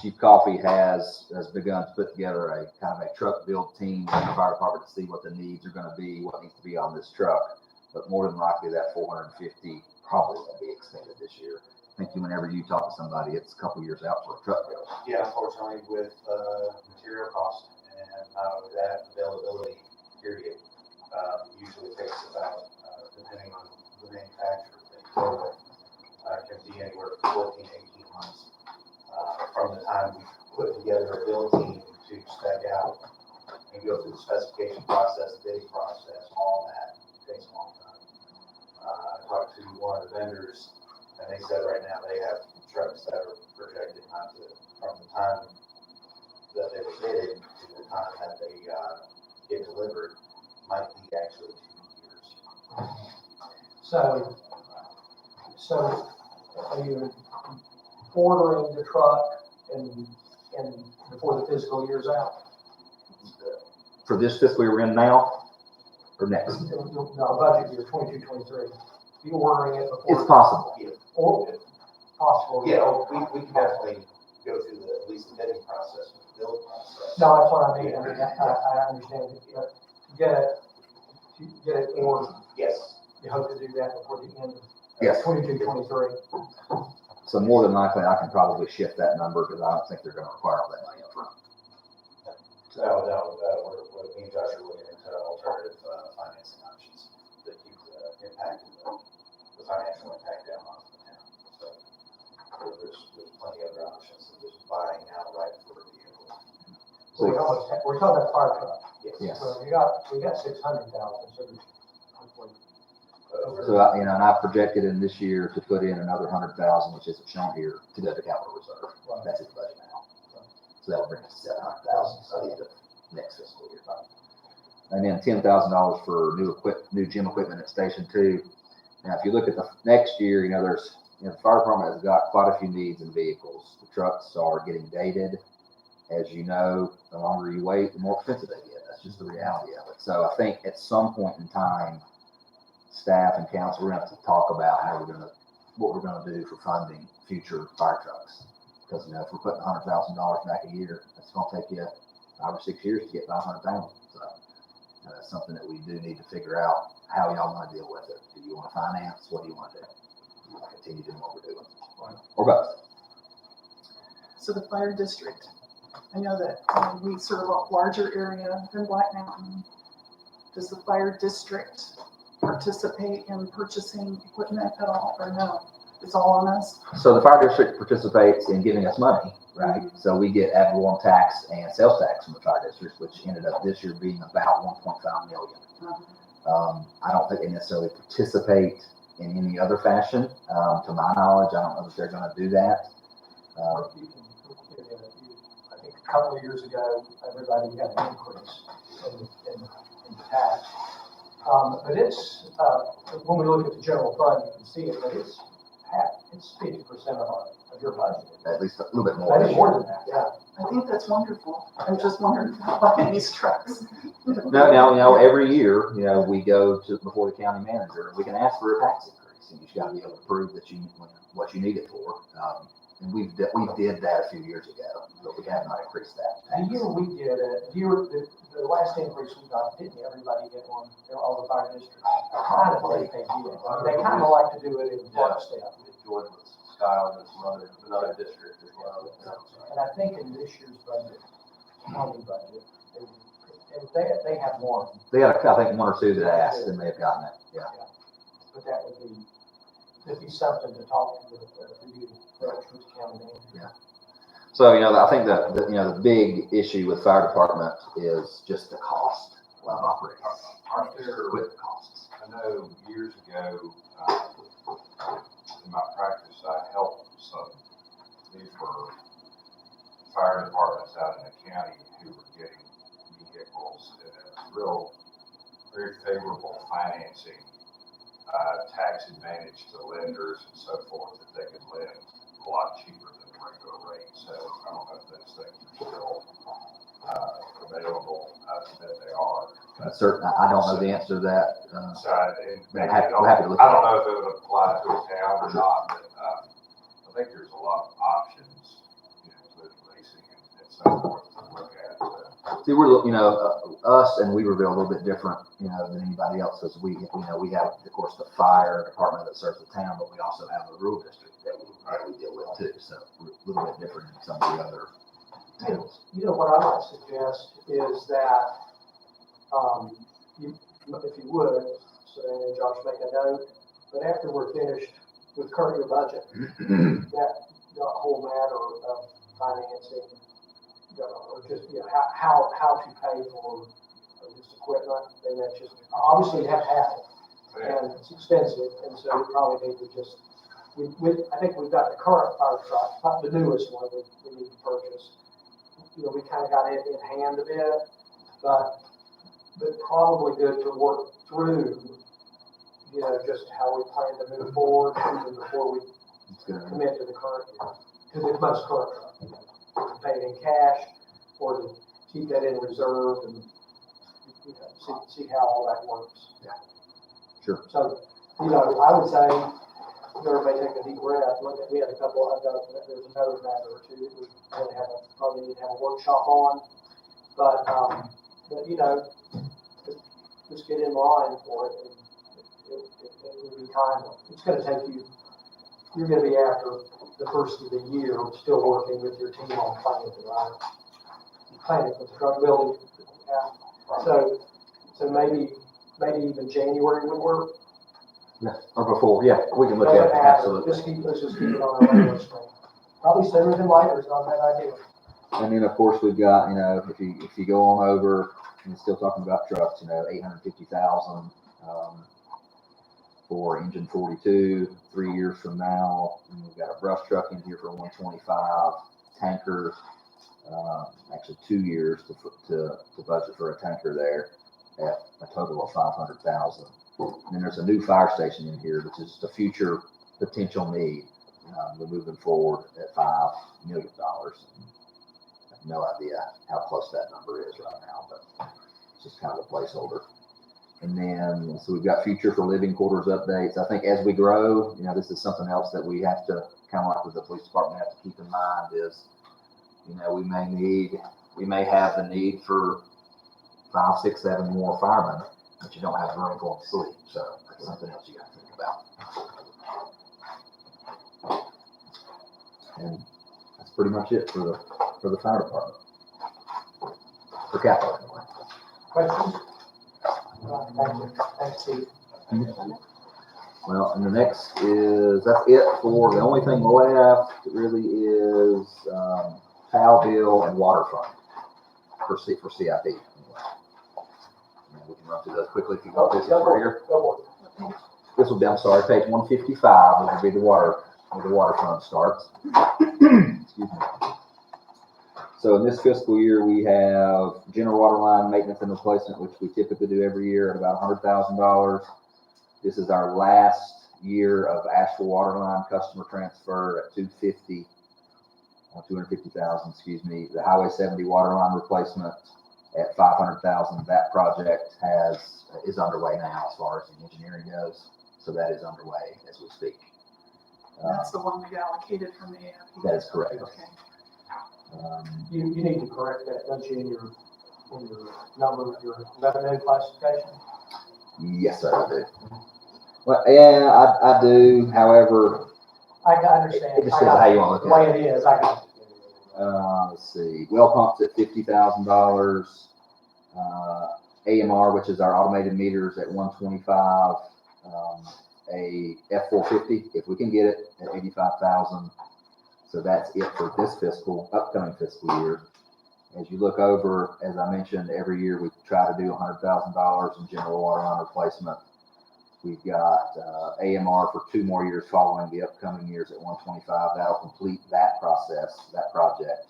Chief Coffey has begun to put together a kind of a truck build team in the fire department to see what the needs are going to be, what needs to be on this truck. But more than likely, that 450 probably won't be extended this year. I think whenever you talk to somebody, it's a couple years out for a truck build. Yeah, unfortunately, with material cost and that availability period, usually takes about, depending on the manufacturer, can be anywhere from 14 to 18 months from the time we put together a build team to spec out and go through the specification process, bidding process, all that takes a long time. I talked to one of the vendors, and they said right now they have trucks that are projected not to, from the time that they were bidded to the time that they get delivered, might be actually 2 years. So are you ordering the truck and before the fiscal year's out? For this fiscal year we're in now, or next? No, budget year 22, 23. You ordering it before? It's possible. Or possible. Yeah, we can definitely go through at least the bidding process, the build process. No, that's what I mean. I understand it, but to get it ordered, Yes. you hope to do that before the end of Yes. 22, 23. So more than likely, I can probably shift that number because I don't think they're going to require all that money up front. No, what me and Josh are looking into alternative financing options that keep the impact of the financial impact down on the town. So there's plenty of other options than just buying outright for a vehicle. So we're talking about fire truck. Yes. Yes. So we got 600,000, so there's hopefully So, you know, and I projected in this year to put in another 100,000, which isn't shown here, to go to capital reserve. That's in the budget now. So that will bring us to 700,000, so the end of next fiscal year. And then $10,000 for new gym equipment at Station 2. Now, if you look at the next year, you know, the fire department has got quite a few needs in vehicles. The trucks are getting dated. As you know, the longer you wait, the more expensive they get. That's just the reality of it. So I think at some point in time, staff and council, we're gonna have to talk about what we're gonna do for funding future fire trucks. Because, you know, if we're putting $100,000 back a year, it's gonna take you 5 or 6 years to get 500,000. So that's something that we do need to figure out how y'all wanna deal with it. Do you wanna finance? What do you wanna do? Do you wanna continue doing what we're doing? Or both? So the fire district, I know that we serve a larger area than Black Mountain. Does the fire district participate in purchasing equipment at all, or no? It's all on us? So the fire district participates in giving us money, right? So we get ad valorem tax and sales tax from the fire district, which ended up this year being about 1.5 million. I don't think they necessarily participate in any other fashion. To my knowledge, I don't know if they're gonna do that. I think a couple of years ago, everybody got an increase in tax. But it's, when we look at the general fund, you can see it, but it's 50% of your budget. At least a little bit more. Maybe more than that, yeah. I think that's wonderful. I'm just wondering how buying these trucks. Now, you know, every year, you know, we go before the county manager, we can ask for a tax increase, and you just gotta be able to prove that what you need it for. And we did that a few years ago, but we have not increased that. The year we did it, the last increase we got, didn't everybody get one? All the fire districts, kind of think they did. They kind of like to do it in one step. Jordan was styled as another district as well. And I think in this year's budget, county budget, they have one, They had, I think, one or two that asked, and they've gotten it, yeah. but that would be something to talk to you, the county manager. So, you know, I think that, you know, the big issue with fire department is just the cost of operating. Aren't there, With the costs. I know years ago, in my practice, I helped some, these were fire departments out in the county who were getting vehicles at a very favorable financing, tax advantage to lenders and so forth, that they could lend a lot cheaper than the regular rate. So I don't know if those things are still, available. I bet they are. I don't know the answer to that. So, and maybe, I'm happy to look. I don't know if it would apply to a town or not, but, I think there's a lot of options, you know, including leasing and so forth to look at. See, we're, you know, us and Weaverville a little bit different, you know, than anybody else, because we have, of course, the fire department that serves the town, but we also have the rural district that we deal with too. So we're a little bit different than some of the other towns. You know, what I might suggest is that, if you would, so then Josh make a note, but after we're finished with current year budget, that whole matter of financing, or just, you know, how to pay for this equipment, and that's just, obviously you have to have it, and it's expensive, and so we probably need to just, I think we've got the current fire truck, not the newest one we need to purchase. You know, we kind of got it in hand a bit, but probably good to work through, you know, just how we plan to move forward even before we commit to the current year. Because it's much current, to pay it in cash or to keep that in reserve and, you know, see how all that works. Yeah. Sure. So, you know, I would say, everybody take a deep breath. Look at, we had a couple, there's another matter or two that we really probably need to have a workshop on. But you know, just get in line for it, and it will be timely. It's going to take you, you're going to be after the first of the year still working with your team on planning, right? Planning with the truck building. Yeah. So maybe even January would work. Yeah, or before, yeah, we can look at it, absolutely. Let's just keep it on our radar screen. Probably sooner than later is not a bad idea. And then, of course, we've got, you know, if you go on over, and still talking about trucks, you know, 850,000, for engine 42, 3 years from now. And we've got a brush truck in here for 125, tankers, actually 2 years to budget for a tanker there at a total of 500,000. And then there's a new fire station in here, which is the future potential need. We're moving forward at $5 million. I have no idea how close that number is right now, but it's just kind of a placeholder. And then, so we've got future for living quarters updates. I think as we grow, this is something else that we have to, kind of like with the police department, have to keep in mind is, we may have the need for 5, 6, 7 more firemen, but you don't have room for them to sleep. So that's something else you got to think about. And that's pretty much it for the fire department. For capital, anyway. Questions? Thank you. Thanks, Steve. Well, and the next that's it for, the only thing left really is PAL bill and waterfront for CIP. Anyway. And we can run through those quickly if you want this over here. This will be, I'm sorry, page 155, which will be where the waterfront starts. Excuse me. So in this fiscal year, we have general water line maintenance and replacement, which we typically do every year at about $100,000. This is our last year of Asheville water line customer transfer at $250,000, excuse me. The Highway 70 water line replacement at $500,000. That project is underway now as far as the engineering goes. So that is underway as we speak. That's the one we allocated from the AFP. That is correct. Okay. You need to correct that, don't you, in your number, your revenue classification? Yes, sir, I do. Well, yeah, I do. However, I understand. it just depends how you want to look at it. The way it is, I got it. Let's see. Well pumps at $50,000. AMR, which is our automated meters, at $125,000. A F450, if we can get it, at $85,000. So that's it for this upcoming fiscal year. As you look over, as I mentioned, every year we try to do $100,000 in general water line replacement. We've got AMR for 2 more years following the upcoming years at $125,000. That'll complete that project.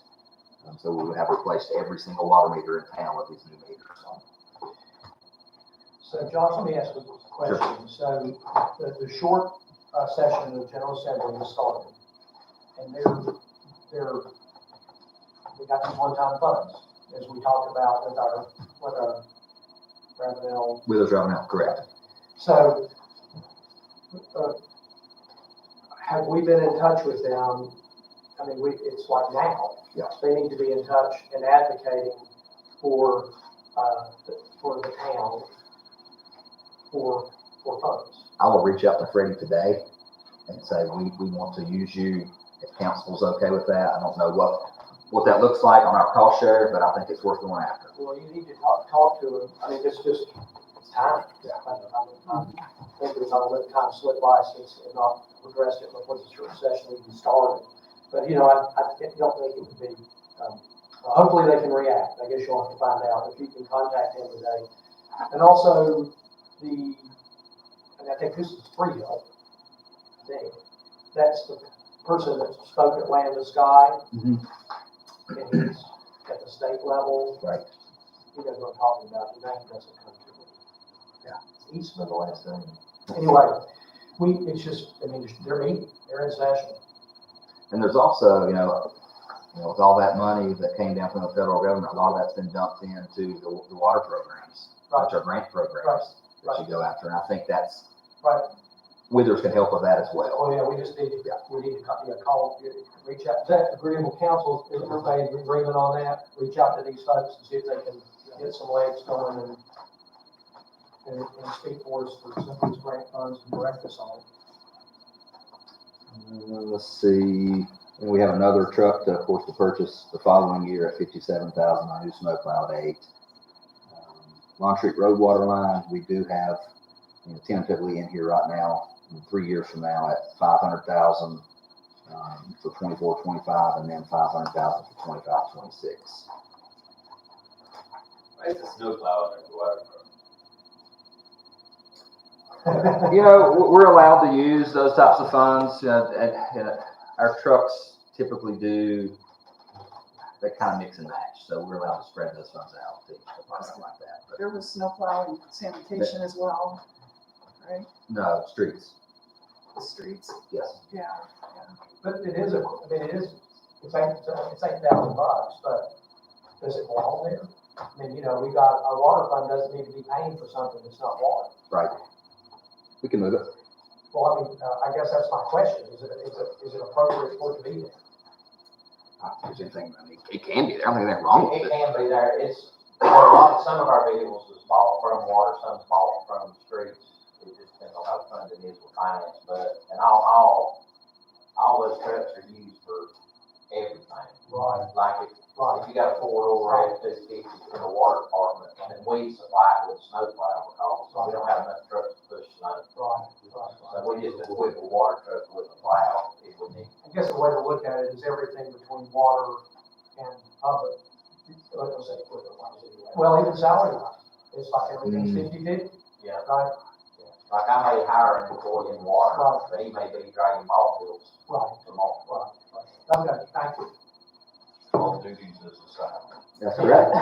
So we would have replaced every single water meter in town with these new meters. So Josh, let me ask you a question. Sure. So the short session of the General Assembly has started, and we got these one-time funds, as we talked about with our Ravenel. With those Ravenel, correct. So have we been in touch with them? I mean, it's like now. Yeah. They need to be in touch and advocating for the town for funds. I will reach out to Freddie today and say, we want to use you if council's okay with that. I don't know what that looks like on our cost share, but I think it's worth going after. Well, you need to talk to him. I mean, it's time. Yeah. I think we're not letting time slip by since we've not addressed it before the short session even started. But, I don't think it would be, hopefully they can react. I guess you'll have to find out if you can contact him today. And also I think this is Freedom. That's the person that spoke at Land to Sky. Mm-hmm. And he's at the state level. Right. He knows what I'm talking about. The name doesn't come to me. Yeah. Eastman, the last name. Anyway, they're meeting. They're in session. And there's also, with all that money that came down from the federal government, a lot of that's been dumped into the water programs, right, which are grant programs that you go after. And I think that's right. Withers can help with that as well. Oh yeah, we need to call, reach out. Is that agreeable council? Is everybody in agreement on that? Reach out to these folks and see if they can get some legs going and speak for us for some of these grant funds and direct us on it. Let's see. And we have another truck to purchase the following year at $57,000 on new snowplow 8. Long Street Road water line, we do have tentatively in here right now, 3 years from now at $500,000 for 24-25, and then $500,000 for 25-26. Why is the snowplow under the water? You know, we're allowed to use those types of funds, and our trucks typically do, they kind of mix and match, so we're allowed to spread those funds out to each department like that. But There was snowplow and sanitation as well, right? no, streets, The streets, yes. yeah. But it is it's $8,000, but does it belong there? I mean, we got, our water fund doesn't need to be paying for something that's not water. Right. We can move it. Well, I mean, I guess that's my question, is it appropriate for it to be there? I don't think there's anything, I mean, it can be there, I don't think there's anything wrong with It it. can be there, some of our vehicles is bought from water, some's bought from streets. It just depends on how funded it is with finance, and all those trucks are used for everything. Right. Like if you got a 4-door F-250 in the water department, and then we supply it with snowplow because we don't have enough trucks to push snow. Right. So we just equip a water truck with a plow if we need. I guess the way to look at it is everything between water and public. Let's say equipment wise anyway. Well, even salary wise, it's like everything's 50/50. Yeah. Right, Like I may hire an employee in water, but he may be dragging ball fields right, tomorrow. right. Okay, thank you. All duties as assigned. That's correct.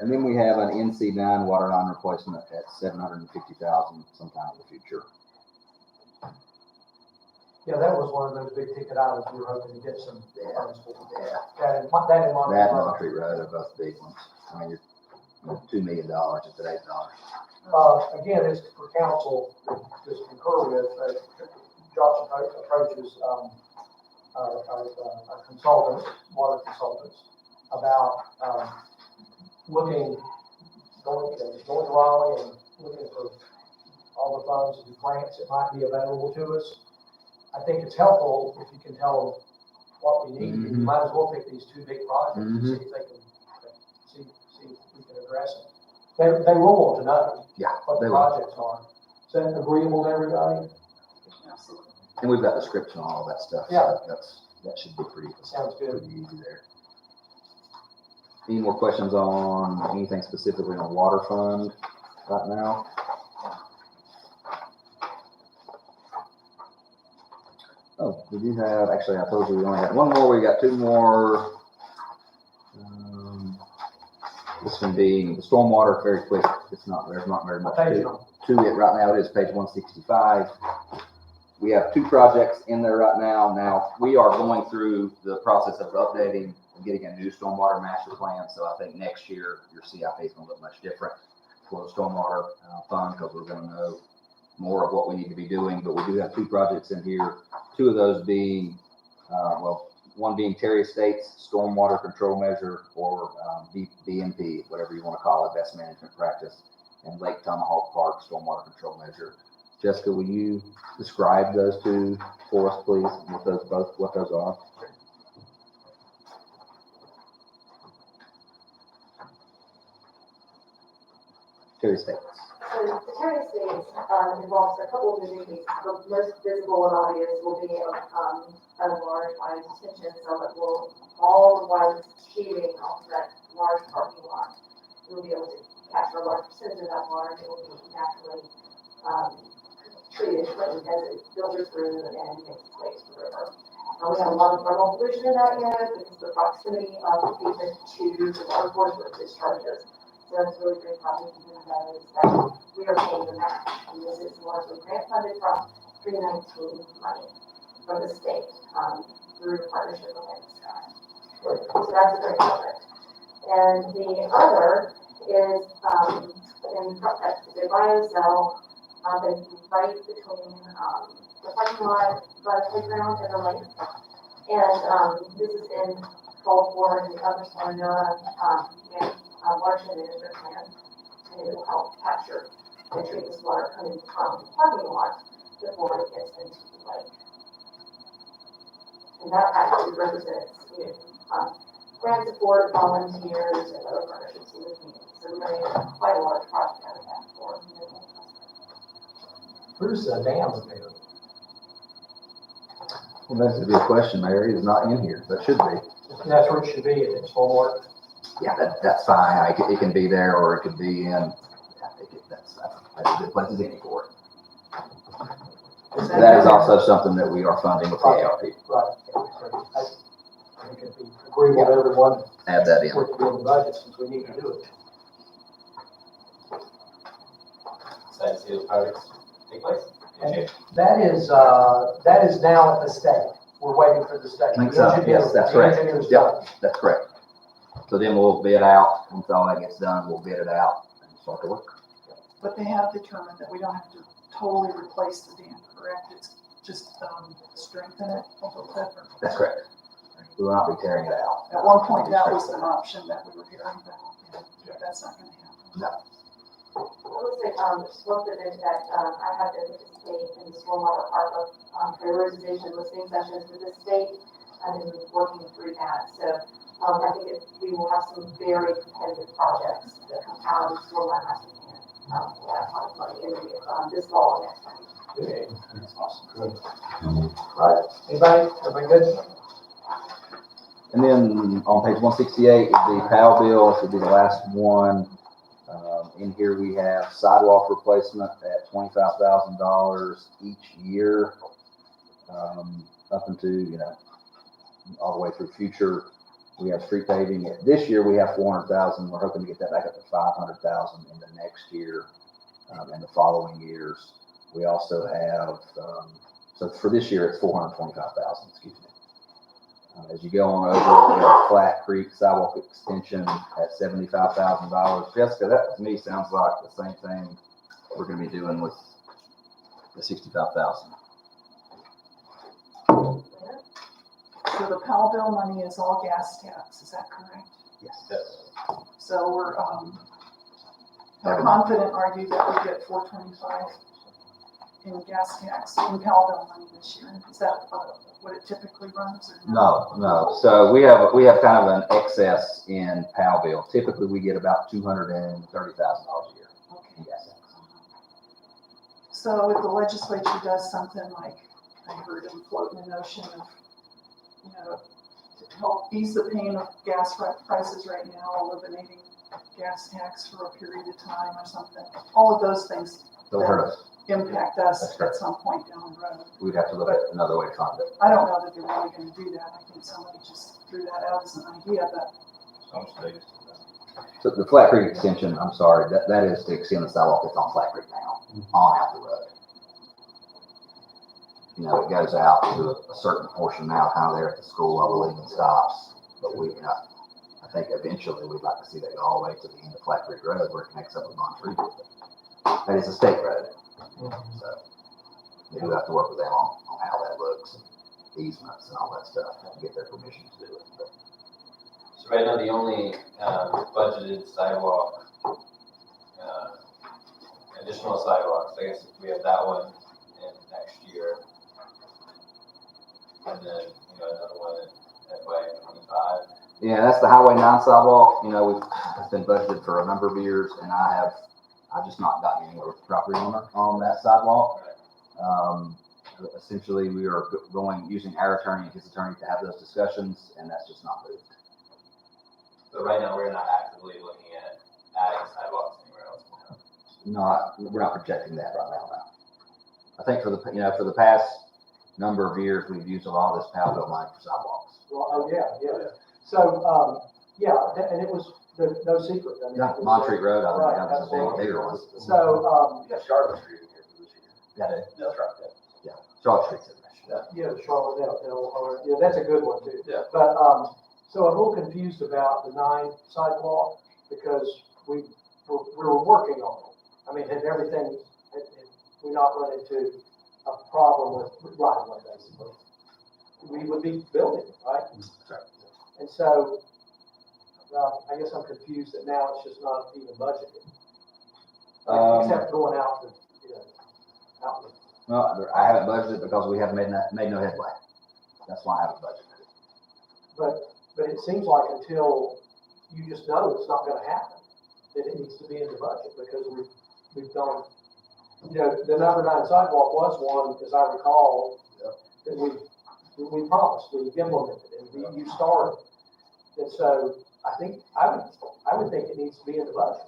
And then we have an NC9 water line replacement at $750,000 sometime in the future. Yeah, that was one of those big ticket items we were hoping to get some funds for. Yeah. That in Monterey. That and Montreat Road are both big ones. I mean, you're $2 million in today's dollars. Again, it's for council to just concur with, Josh approaches, our consultants, water consultants, about, going to Raleigh and looking for all the funds and grants that might be available to us. I think it's helpful if you can tell them what we need. We might as well pick these two big projects and see if they can, see if we can address them. They will want to know Yeah, what they the will. projects are. Is that agreeable to everybody? Absolutely. And we've got description on all that stuff. Yeah. So that should be pretty, Sounds good. pretty easy there. Any more questions on anything specifically on water fund right now? Oh, we do have, actually, I told you we only had one more. We got two more. This one being the stormwater, very quick. There's not very much Page to it right now. It is page 165. We have two projects in there right now. Now, we are going through the process of updating and getting a new stormwater master plan. So I think next year, your CIP is going to look much different for the stormwater fund, because we're going to know more of what we need to be doing. But we do have two projects in here. Two of those being, one being Terry Estates stormwater control measure, or BMP, whatever you want to call it, best management practice, and Lake Tomahawk Park stormwater control measure. Jessica, will you describe those two for us, please, what those are? Terry Estates. So the Terry Estates involves a couple of moving pieces. The most visible and obvious will be a large line detention, so it will, all the ones shooting off that large parking lot, we'll be able to capture a large percentage of that water. It will be naturally treated as it filters through and makes its way to the river. We have a lot of thermal pollution in that area because of the proximity of the pavement to the water course where it discharges. So that's a really great problem to do that is that we are paying the match. And this is largely grant funded from 319 money from the state through partnership with NSCI. So that's a great project. And the other is a biocell right between the parking lot, by the playground, and the lake. And this is called for in the Upper Shenandoah watershed management plan, and it will help capture and treat this water coming from the parking lot before it gets into the lake. And that actually represents, grant support, volunteers, and other partnerships in the community. So we're going to have quite a large project out of that for minimal investment. Where's the dam there? Well, that's a good question, Mary. It's not in here, but should be. That's where it should be, it's stormwater. Yeah, that's fine. It can be there, or it could be in, that's a good place as any for it. That is also something that we are funding with the ARP. Right. I think it'd be agreeable to everyone Add that in. for it to be in the budget since we need to do it. Excited to see those projects take place. And that is now at the state. We're waiting for the state. I think so. Yes, that's The correct. engineer's Yep. done. That's correct. So then we'll bid out, once all that gets done, we'll bid it out and start to work. But they have determined that we don't have to totally replace the dam, correct? It's just, strengthen it a little bit. That's correct. We will not be tearing it out. At one point, that was an option that we were hearing about, and that's not gonna happen. I will say, just one thing that, I have to participate in the stormwater ARPA, prioritization listening sessions with the state. I've been working through that, so, I think we will have some very competitive projects that come out of the stormwater master plan. For that kind of money in the, this fall and next time. Okay. That's awesome. Good. Right. Everybody good? And then on page 168 is the PAL bill. This would be the last one. In here we have sidewalk replacement at $25,000 each year, up into, all the way through future. We have street paving. This year we have 400,000. We're hoping to get that back up to 500,000 in the next year, and the following years. We also have, so for this year it's 425,000, excuse me. As you go on over, we have Flat Creek sidewalk extension at $75,000. Jessica, that to me sounds like the same thing we're gonna be doing with the 65,000. So the Powell bill money is all gas tax, is that correct? Yes. So we're, how confident are you that we get 425 in gas tax, in Powell bill money this year? Is that what it typically runs or No, no. So we have kind of an excess in PAL bill. Typically we get about $230,000 a year in gas tax. So if the legislature does something like, I heard them floating the notion of, to help ease the pain of gas prices right now, eliminating gas tax for a period of time or something, all of those things Don't hurt us. impact us That's at correct. some point down the road. We'd have to look at another way to fund it. I don't know that they're really gonna do that. I think somebody just threw that out as an idea, but Some states. So the Flat Creek extension, I'm sorry, that is to extend the sidewalk that's on Flat Creek now, on out the road. It goes out to a certain portion now, kind of there at the school, I believe, and stops. But I think eventually we'd like to see that go all the way to the end of Flat Creek Road where it connects up with Montreat. That is a state road. So we do have to work with them on how that looks, and easements and all that stuff, to get their permission to do it. But So right now, the only budgeted sidewalk, additional sidewalks, I guess we have that one in next year. And then, another one in FY25. yeah, that's the Highway 9 sidewalk. It's been budgeted for a number of years, and I've just not gotten anywhere with the property owner on that sidewalk. Essentially, we are using our attorney and his attorney to have those discussions, and that's just not moved. But right now, we're not actively looking at adding sidewalks anywhere else. We're not projecting that right now. No. I think for the past number of years, we've used a lot of this PAL bill money for sidewalks. Well, oh, yeah. So, and it was no secret. I mean, Yeah, it was, Montreat Road, I think right, that was a absolutely. bigger one. So, You got Charlotte Street in here for this year. Yeah, That's right. yeah. Charlotte Street's in there. yeah, Charlotte, yeah, that's a good one too. Yeah. But, so I'm a little confused about the 9 sidewalk because we were working on it. I mean, had we not run into a problem with right of way basically, we would be building, right? Right. And so, I guess I'm confused that now it's just not even budgeted. Except going out to, out to. No, I haven't budgeted because we haven't made no headway. That's why I haven't budgeted. But it seems like until you just know it's not gonna happen, that it needs to be in the budget because we've done, the number 9 sidewalk was one, as I recall, that we promised, we implemented, and you started. And so I would think it needs to be in the budget.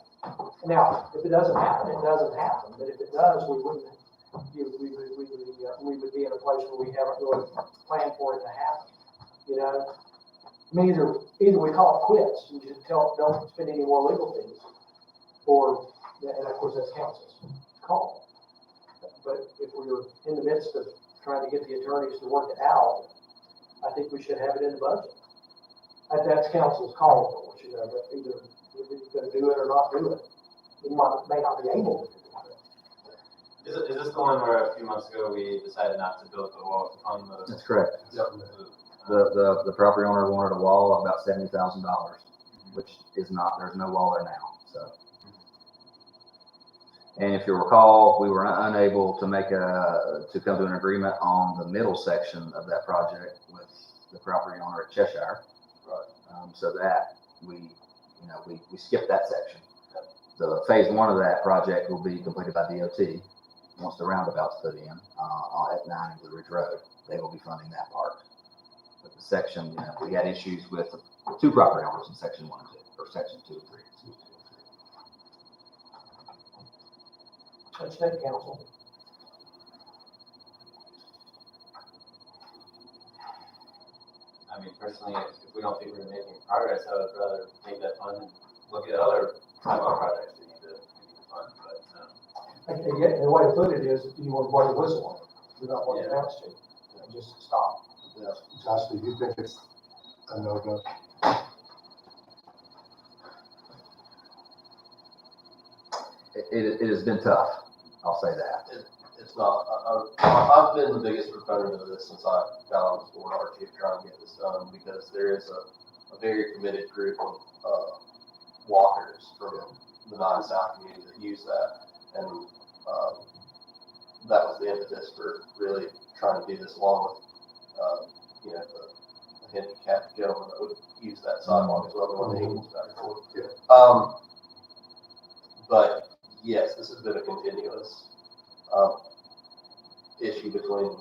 Now, if it doesn't happen, it doesn't happen, but if it does, we would be in a place where we haven't really planned for it to happen, you know? I mean, either we call it quits, you just don't spend any more legal fees, or, and of course, that's council's call. But if we're in the midst of trying to get the attorneys to work it out, I think we should have it in the budget. That's council's call, of course, you know, but either we're gonna do it or not do it. We may not be able to do it. Is this the one where a few months ago we decided not to build the wall on the? That's correct. The property owner wanted a wall of about $70,000, which is not, there's no wall there now, so. And if you recall, we were unable to to come to an agreement on the middle section of that project with the property owner at Cheshire. So that we skipped that section. The phase one of that project will be completed by DOT once the roundabout's put in, at 9 Blue Ridge Road. They will be funding that part. But the section, we had issues with two property owners in section 1 and 2, or section 2 and 3. That's state council. I mean, personally, if we don't think we're making progress, I would rather take that fund and look at other sidewalk projects that need to fund, but, And the way to put it is, you want to blow the whistle on it, without what it amounts to, just stop. Yeah, Josh, do you think it's a no-go? It has been tough, I'll say that. It's not, I've been the biggest proponent of this since I got on this board, Archie, trying to get this done, because there is a very committed group of walkers from the 9 South community that use that, and that was the impetus for really trying to do this, along with, the handicapped gentleman that would use that sidewalk as well, the one that he was back and forth. But yes, this has been a continuous issue between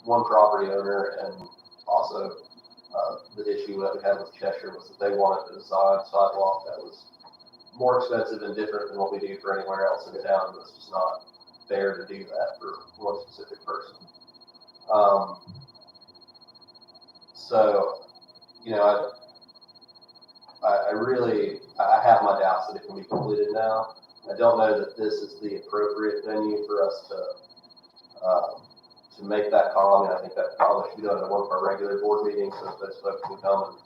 one property owner, and also the issue that we had with Cheshire was that they wanted to design a sidewalk that was more expensive and different than what we do for anywhere else in the town. It's just not fair to do that for one specific person. So, I have my doubts that it can be completed now. I don't know that this is the appropriate venue for us to make that call. I mean, I think that probably should be done at one of our regular board meetings, so those folks can come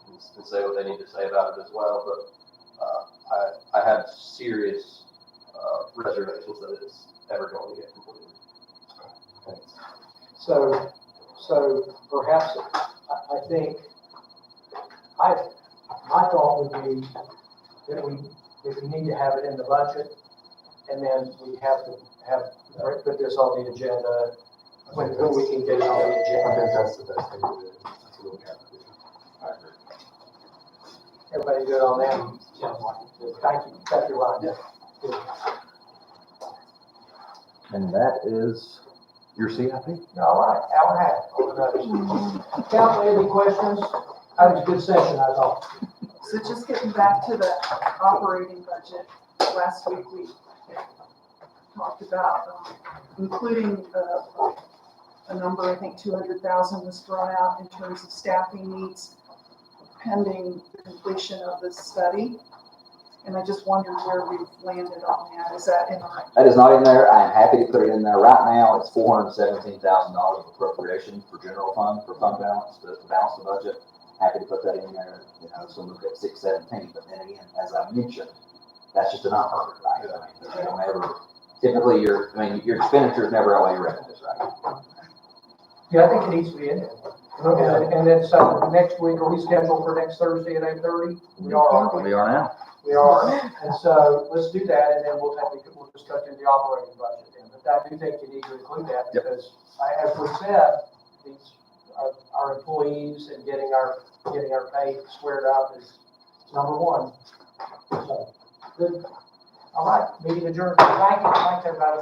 and say what they need to say about it as well. But I have serious reservations that it's ever going to get completed. So perhaps, I think, my thought would be that we need to have it in the budget, and then we have to put this on the agenda when we can get it on the I agenda. think that's the best thing to do. That's what we have to do. I agree. Everybody good on that? Thank you, Rhonda. And that is your CIP. All right, hour and a half on the notice. Council, any questions? That was a good session, I thought. So just getting back to the operating budget, last week we talked about including a number, I think 200,000 was thrown out in terms of staffing needs pending the completion of this study. And I just wondered where we've landed on that. Is that in the right? That is not in there. I am happy to put it in there. Right now, it's $417,000 of appropriation for general fund, for fund balance, to balance the budget. Happy to put that in there, so look at 617, but then again, as I mentioned, that's just a number, right? I mean, typically your expenditures never outweigh your revenues, right? Yeah, I think it needs to be in there. And then, so next week, are we scheduled for next Thursday at 8:30? We are, aren't we? We are now. We are, and so let's do that, and then we'll just cut through the operating budget then. But I do think you need to include that, because as we said, our employees and getting our pay squared up is number one. So, good. All right, meeting adjourned. Thank you, thanks everybody.